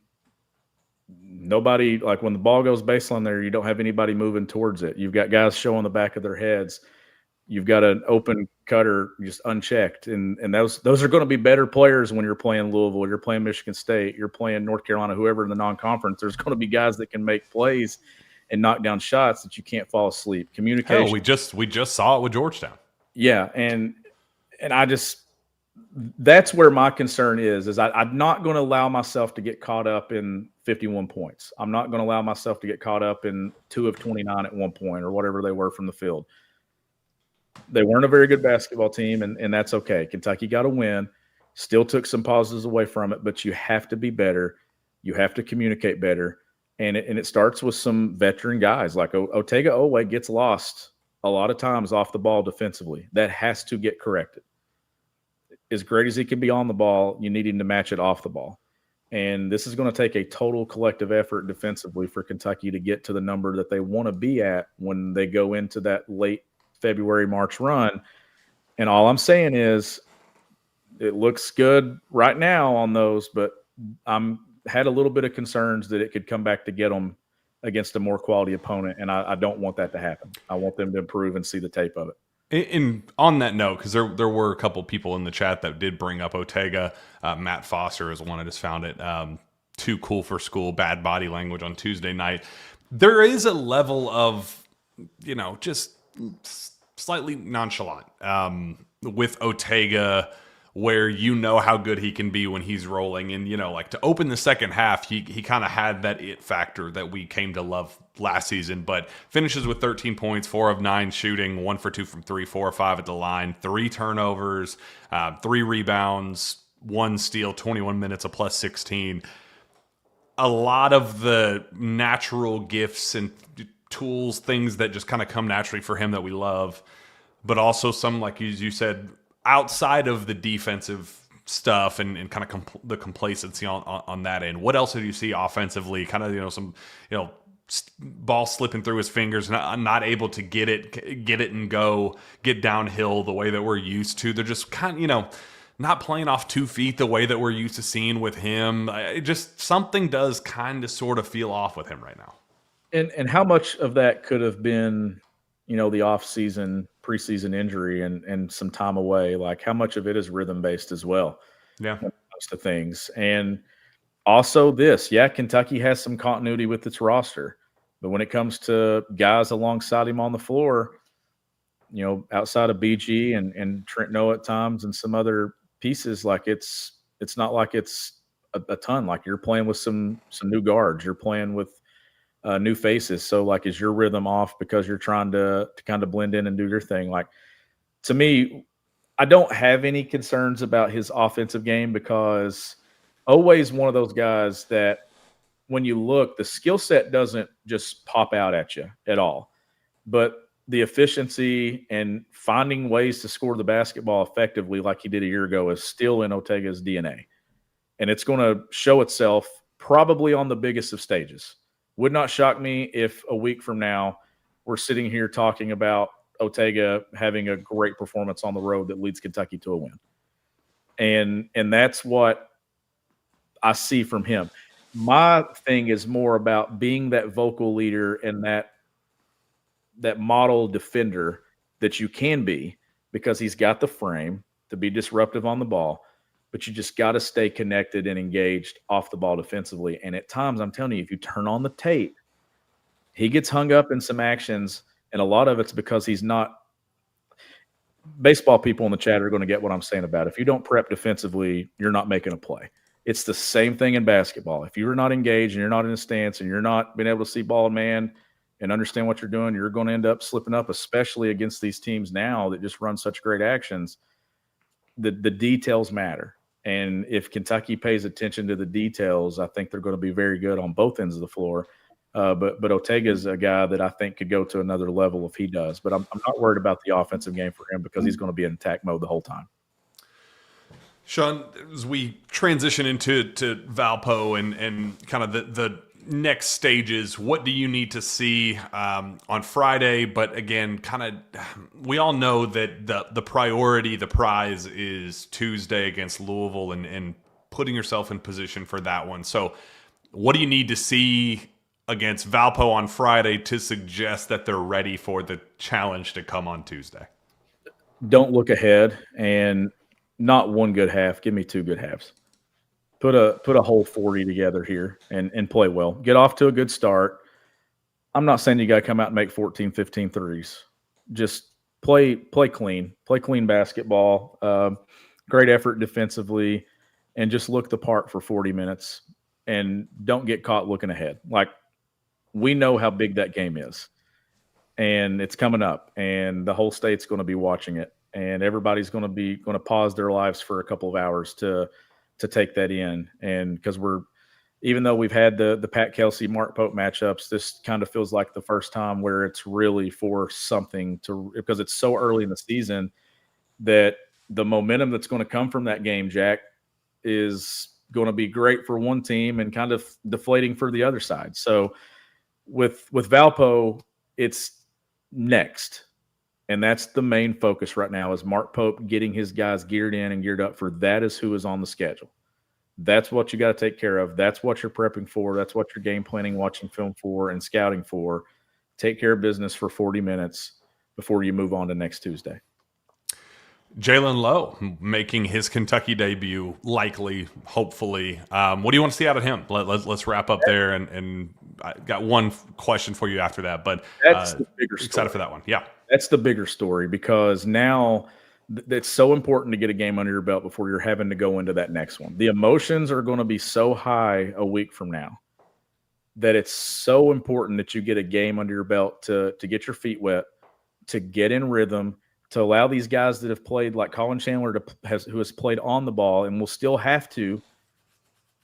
nobody, like when the ball goes baseline there, you don't have anybody moving towards it. You've got guys showing the back of their heads. You've got an open cutter just unchecked. And those are going to be better players when you're playing Louisville, you're playing Michigan State, you're playing North Carolina, whoever in the non-conference. There's going to be guys that can make plays and knock down shots that you can't fall asleep. Communication. Hell, we just saw it with Georgetown. Yeah, and I just, that's where my concern is I'm not going to allow myself to get caught up in 51 points. I'm not going to allow myself to get caught up in 2 of 29 at one point or whatever they were from the field. They weren't a very good basketball team, and that's okay. Kentucky got a win, still took some positives away from it, but you have to be better. You have to communicate better. And it starts with some veteran guys like Otega Owe gets lost a lot of times off the ball defensively. That has to get corrected. As great as he can be on the ball, you need him to match it off the ball. And this is going to take a total collective effort defensively for Kentucky to get to the number that they want to be at when they go into that late February, March run. And all I'm saying is it looks good right now on those, but I'm had a little bit of concerns that it could come back to get them against a more quality opponent, and I don't want that to happen. I want them to improve and see the tape of it. And on that note, because there were a couple people in the chat that did bring up Otega. Matt Foster is one. I just found it. Too cool for school, bad body language on Tuesday night. There is a level of, just slightly nonchalant with Otega, where how good he can be when he's rolling. And, like to open the second half, he kind of had that it factor that we came to love last season, but finishes with 13 points, 4 of 9 shooting, 1 for 2 from 3, 4 or 5 at the line, 3 turnovers, 3 rebounds, 1 steal, 21 minutes, a plus 16. A lot of the natural gifts and tools, things that just kind of come naturally for him that we love, but also some, like you said, outside of the defensive stuff and kind of the complacency on that end, what else did you see offensively? Kind of, some, ball slipping through his fingers, not able to get it and get downhill the way that we're used to. They're just kind of, not playing off 2 feet the way that we're used to seeing with him. Just something does kind of sort of feel off with him right now. And how much of that could have been, the off-season, preseason injury and some time away? Like, how much of it is rhythm-based as well? Yeah. When it comes to things. And also Kentucky has some continuity with its roster. But when it comes to guys alongside him on the floor, outside of BG and Trent Noah at times and some other pieces, like it's not like it's a ton. Like, you're playing with some new guards. You're playing with new faces. So, like, is your rhythm off because you're trying to kind of blend in and do your thing? Like, to me, I don't have any concerns about his offensive game because always one of those guys that when you look, the skill set doesn't just pop out at you at all. But the efficiency and finding ways to score the basketball effectively like he did a year ago is still in Ortega's DNA. And it's going to show itself probably on the biggest of stages. Would not shock me if a week from now we're sitting here talking about Ortega having a great performance on the road that leads Kentucky to a win. And that's what I see from him. My thing is more about being that vocal leader and that model defender that you can be, because he's got the frame to be disruptive on the ball, but you just got to stay connected and engaged off the ball defensively. And at times, I'm telling you, if you turn on the tape, he gets hung up in some actions, and a lot of it's because he's not – baseball people in the chat are going to get what I'm saying about it. If you don't prep defensively, you're not making a play. It's the same thing in basketball. If you're not engaged and you're not in a stance and you're not being able to see ball and man and understand what you're doing, you're going to end up slipping up, especially against these teams now that just run such great actions. The details matter. And if Kentucky pays attention to the details, I think they're going to be very good on both ends of the floor. But Ortega's a guy that I think could go to another level if he does. But I'm not worried about the offensive game for him because he's going to be in attack mode the whole time. Shawn, as we transition into Valpo and kind of the next stages, what do you need to see on Friday? But again, kind of, we all know that the priority, the prize is Tuesday against Louisville and putting yourself in position for that one. So what do you need to see against Valpo on Friday to suggest that they're ready for the challenge to come on Tuesday? Don't look ahead and not one good half. Give me 2 good halves. Put a whole 40 together here and play well. Get off to a good start. I'm not saying you got to come out and make 14, 15 threes. Just play clean. Play clean basketball. Great effort defensively, and just look the part for 40 minutes. And don't get caught looking ahead. Like, we know how big that game is. And it's coming up. And the whole state's going to be watching it. And everybody's going to pause their lives for a couple of hours to take that in. And because even though we've had the Pat Kelsey, Mark Pope matchups, this kind of feels like the first time where it's really for something because it's so early in the season that the momentum that's going to come from that game, Jack, is going to be great for one team and kind of deflating for the other side. So with Valpo, it's next. And that's the main focus right now is Mark Pope getting his guys geared in and geared up for that is who is on the schedule. That's what you got to take care of. That's what you're prepping for. That's what you're game planning, watching film for, and scouting for. Take care of business for 40 minutes before you move on to next Tuesday. Jalen Lowe making his Kentucky debut, likely, hopefully. What do you want to see out of him? Let's wrap up there, and I got one question for you after that. But that's the bigger story. Excited for that one. Yeah, that's the bigger story because now it's so important to get a game under your belt before you're having to go into that next one. The emotions are going to be so high a week from now that it's so important that you get a game under your belt to get your feet wet, to get in rhythm, to allow these guys that have played like Colin Chandler who has played on the ball and will still have to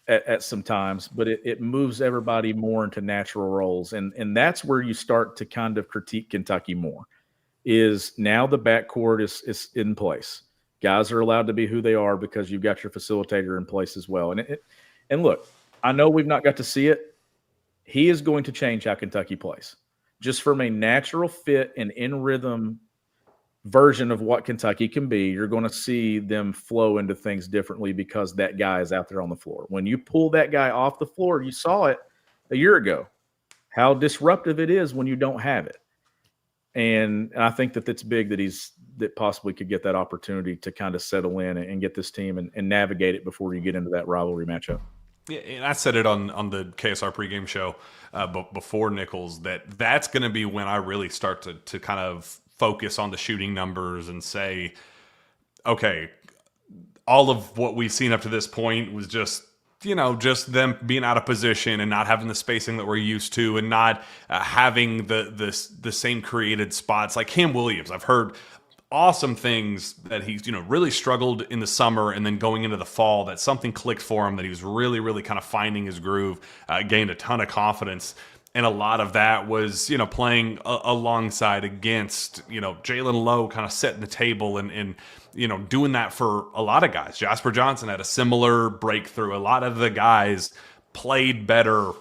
at some times, but it moves everybody more into natural roles. And that's where you start to kind of critique Kentucky more is now the backcourt is in place. Guys are allowed to be who they are because you've got your facilitator in place as well. And look, I know we've not got to see it. He is going to change how Kentucky plays, just from a natural fit and in rhythm version of what Kentucky can be. You're going to see them flow into things differently because that guy is out there on the floor. When you pull that guy off the floor, you saw it a year ago, how disruptive it is when you don't have it. And I think that it's big that possibly could get that opportunity to kind of settle in and get this team and navigate it before you get into that rivalry matchup. Yeah, and I said it on the KSR pregame show before Nicholls that's going to be when I really start to kind of focus on the shooting numbers and say, okay, all of what we've seen up to this point was just them being out of position and not having the spacing that we're used to, and not having the same created spots. Like Cam Williams, I've heard awesome things that he's really struggled in the summer, and then going into the fall that something clicked for him, that he was really kind of finding his groove, gained a ton of confidence. And a lot of that was, playing alongside against, Jalen Lowe, kind of setting the table and doing that for a lot of guys. Jasper Johnson had a similar breakthrough. A lot of the guys played better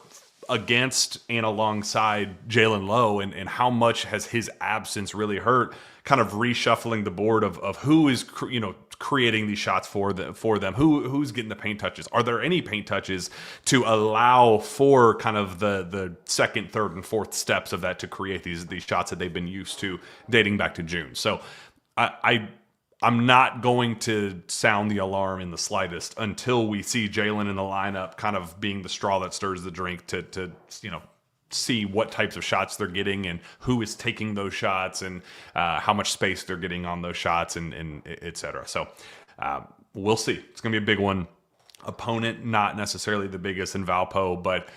against and alongside Jalen Lowe, and how much has his absence really hurt, kind of reshuffling the board of who is, creating these shots for them, who's getting the paint touches. Are there any paint touches to allow for kind of the second, third, and fourth steps of that to create these shots that they've been used to dating back to June? So I'm not going to sound the alarm in the slightest until we see Jalen in the lineup, kind of being the straw that stirs the drink to see what types of shots they're getting and who is taking those shots, and how much space they're getting on those shots, and et cetera. So we'll see. It's going to be a big one. Opponent, not necessarily the biggest in Valpo, but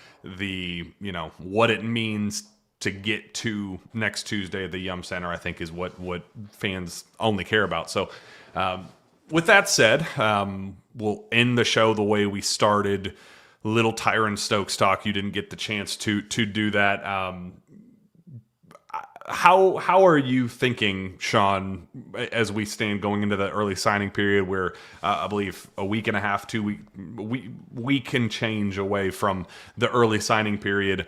what it means to get to next Tuesday at the Yum Center, I think, is what fans only care about. So with that said, we'll end the show the way we started. Little Tyran Stokes talk. You didn't get the chance to do that. How are you thinking, Shawn, as we stand going into the early signing period, where I believe a week and a half, 2 week can change away from the early signing period?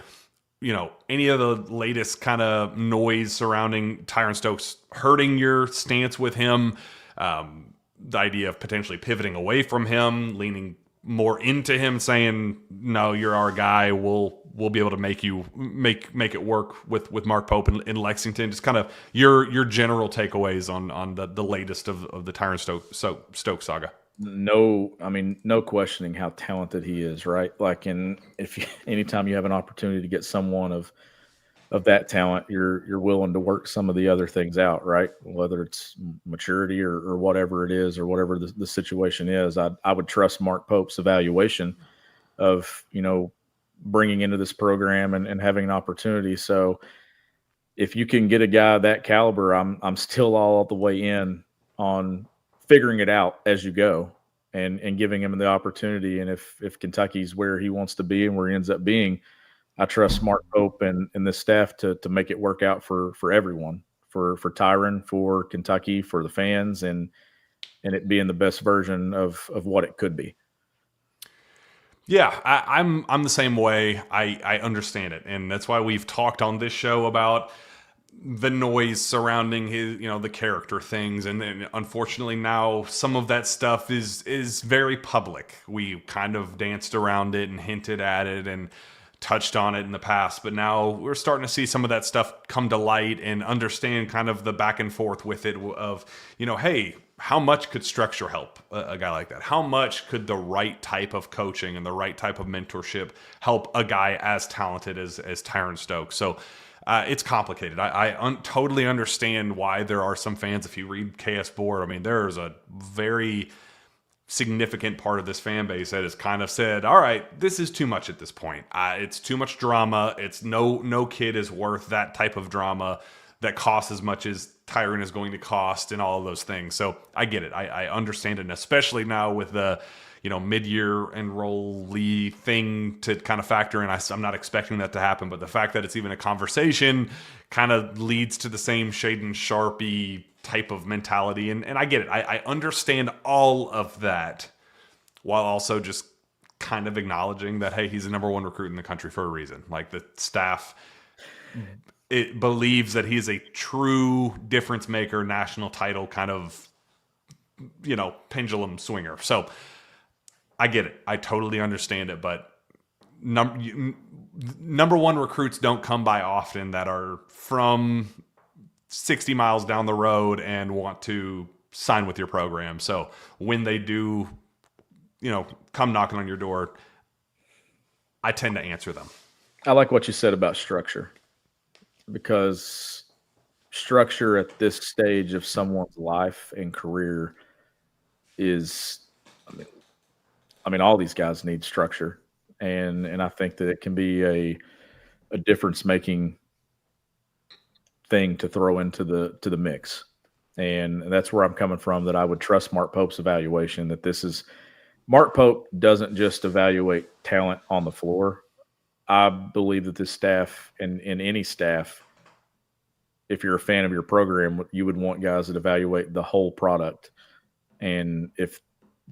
Any of the latest kind of noise surrounding Tyran Stokes hurting your stance with him? The idea of potentially pivoting away from him, leaning more into him, saying, no, you're our guy, we'll be able to make it work with Mark Pope in Lexington. Just kind of your general takeaways on the latest of the Tyran Stokes saga. No questioning how talented he is, right? Like, anytime you have an opportunity to get someone of that talent, you're willing to work some of the other things out, right? Whether it's maturity or whatever it is, or whatever the situation is. I would trust Mark Pope's evaluation of, bringing into this program and having an opportunity. So if you can get a guy of that caliber, I'm still all the way in on figuring it out as you go and giving him the opportunity. And if Kentucky's where he wants to be and where he ends up being, I trust Mark Pope and the staff to make it work out for everyone, for Tyran, for Kentucky, for the fans, and it being the best version of what it could be. Yeah, I'm the same way. I understand it, and that's why we've talked on this show about the noise surrounding his, the character things, and then unfortunately now some of that stuff is very public. We kind of danced around it and hinted at it and touched on it in the past, but now we're starting to see some of that stuff come to light and understand kind of the back and forth with it of, hey, how much could structure help a guy like that? How much could the right type of coaching and the right type of mentorship help a guy as talented as Tyran Stokes? So it's complicated. I totally understand why there are some fans. If you read KS Board, there is a very significant part of this fan base that has kind of said, all right, this is too much at this point. It's too much drama. It's no kid is worth that type of drama that costs as much as Tyran is going to cost, and all of those things. So I get it. I understand it, and especially now with the mid-year enrollee thing to kind of factor in. I'm not expecting that to happen, but the fact that it's even a conversation kind of leads to the same Shaden Sharpie type of mentality. And I get it. I understand all of that, while also just kind of acknowledging that, hey, he's the number one recruit in the country for a reason. Like, the staff, it believes that he's a true difference maker, national title kind of, pendulum swinger. So I get it. I totally understand it. But number one recruits don't come by often that are from 60 miles down the road and want to sign with your program. So when they do, come knocking on your door, I tend to answer them. I like what you said about structure, because structure at this stage of someone's life and career is, I mean, all these guys need structure, and I think that it can be a difference-making thing to throw into the mix, and that's where I'm coming from. That I would trust Mark Pope's evaluation. That this is Mark Pope doesn't just evaluate talent on the floor. I believe that this staff and any staff, if you're a fan of your program, you would want guys that evaluate the whole product. And if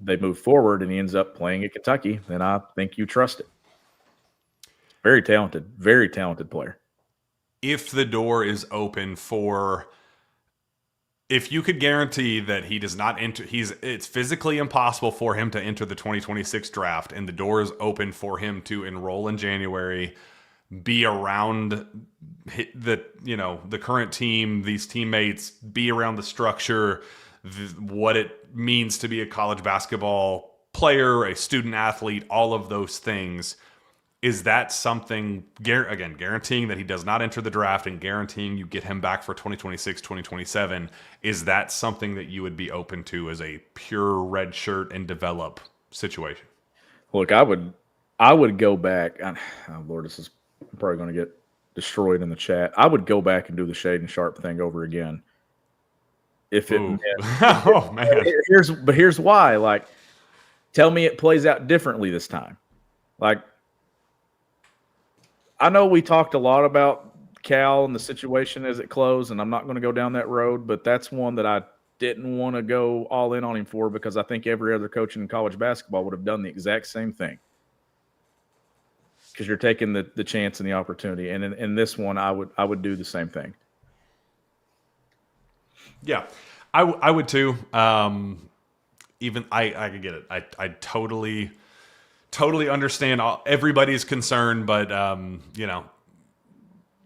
they move forward and he ends up playing at Kentucky, then I think you trust it. Very talented player. If the door is open for, if you could guarantee that he does not enter, it's physically impossible for him to enter the 2026 draft, and the door is open for him to enroll in January, be around the current team, these teammates, be around the structure, what it means to be a college basketball player, a student athlete, all of those things. Is that something, again, guaranteeing that he does not enter the draft and guaranteeing you get him back for 2026, 2027, is that something that you would be open to as a pure red shirt and develop situation? Look, I would go back. Oh Lord, this is probably going to get destroyed in the chat. I would go back and do the Shade and Sharp thing over again. If it meant, oh man, here's why. Like, tell me it plays out differently this time. Like, I know we talked a lot about Cal and the situation as it closed, and I'm not going to go down that road, but that's one that I didn't want to go all in on him for, because I think every other coach in college basketball would have done the exact same thing. Because you're taking the chance and the opportunity, and in this one, I would do the same thing. Yeah, I would too. Even I could get it. I totally understand everybody's concern, but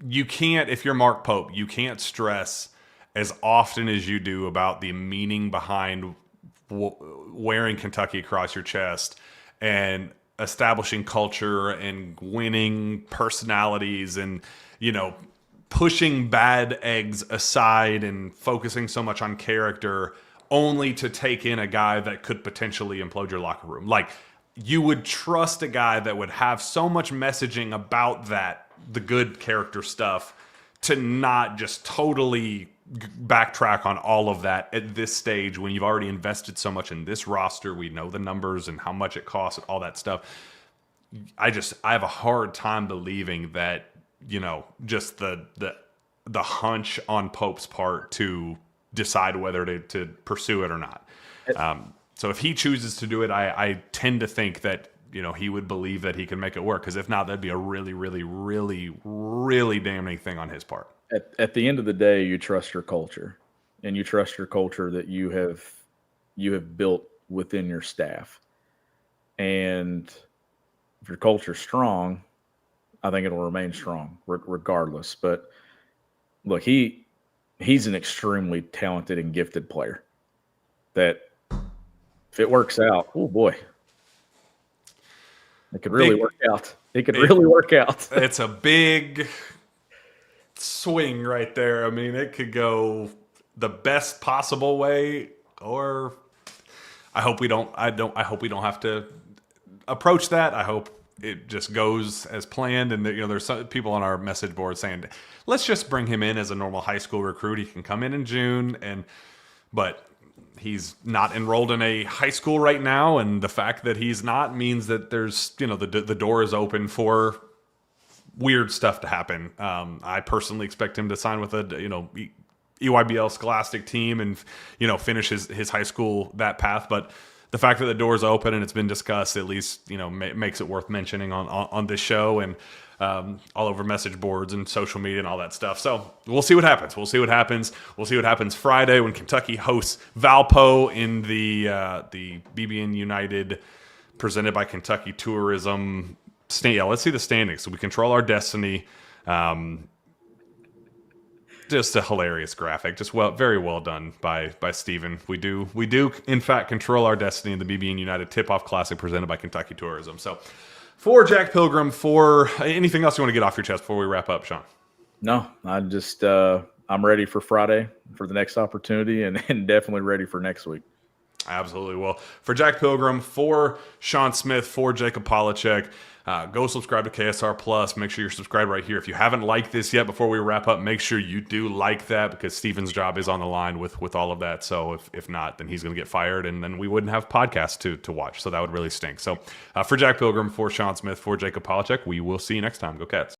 you can't, if you're Mark Pope, you can't stress as often as you do about the meaning behind wearing Kentucky across your chest and establishing culture and winning personalities and, pushing bad eggs aside and focusing so much on character, only to take in a guy that could potentially implode your locker room. Like, you would trust a guy that would have so much messaging about that, the good character stuff, to not just totally backtrack on all of that at this stage when you've already invested so much in this roster. We know the numbers and how much it costs, all that stuff. I have a hard time believing that, just the hunch on Pope's part to decide whether to pursue it or not. So if he chooses to do it, I tend to think that, he would believe that he can make it work. Because if not, that'd be a really, really, really, really damning thing on his part. At the end of the day, you trust your culture, and you trust your culture that you have built within your staff. And if your culture's strong, I think it'll remain strong regardless. But look, he's an extremely talented and gifted player that, if it works out, oh boy, it could really work out. Really work out. It's a big swing right there. I mean, it could go the best possible way, or I hope we don't have to approach that. I hope it just goes as planned. And there's some people on our message board saying, let's just bring him in as a normal high school recruit. He can come in June, but he's not enrolled in a high school right now, and the fact that he's not means that there's, the door is open for weird stuff to happen. I personally expect him to sign with EYBL Scholastic team and, finish his high school that path. But the fact that the door's open and it's been discussed at least, makes it worth mentioning on this show and all over message boards and social media and all that stuff. So we'll see what happens. We'll see what happens Friday when Kentucky hosts Valpo in the BBN United presented by Kentucky Tourism. Let's see the standings. So we control our destiny. Just a hilarious graphic. Just very well done by Steven. We do in fact control our destiny in the BBN United Tip-Off Classic presented by Kentucky Tourism. So for Jack Pilgrim, for anything else you want to get off your chest before we wrap up, Sean? No, I'm just I'm ready for Friday for the next opportunity and definitely ready for next week. Absolutely. Well, for Jack Pilgrim, for Shawn Smith, for Jacob Polachek, go subscribe to KSR Plus. Make sure you're subscribed right here. If you haven't liked this yet, before we wrap up, make sure you do like that because Steven's job is on the line with all of that. So if not, then he's going to get fired and then we wouldn't have podcasts to watch. So that would really stink. So for Jack Pilgrim, for Shawn Smith, for Jacob Polachek, we will see you next time. Go Cats.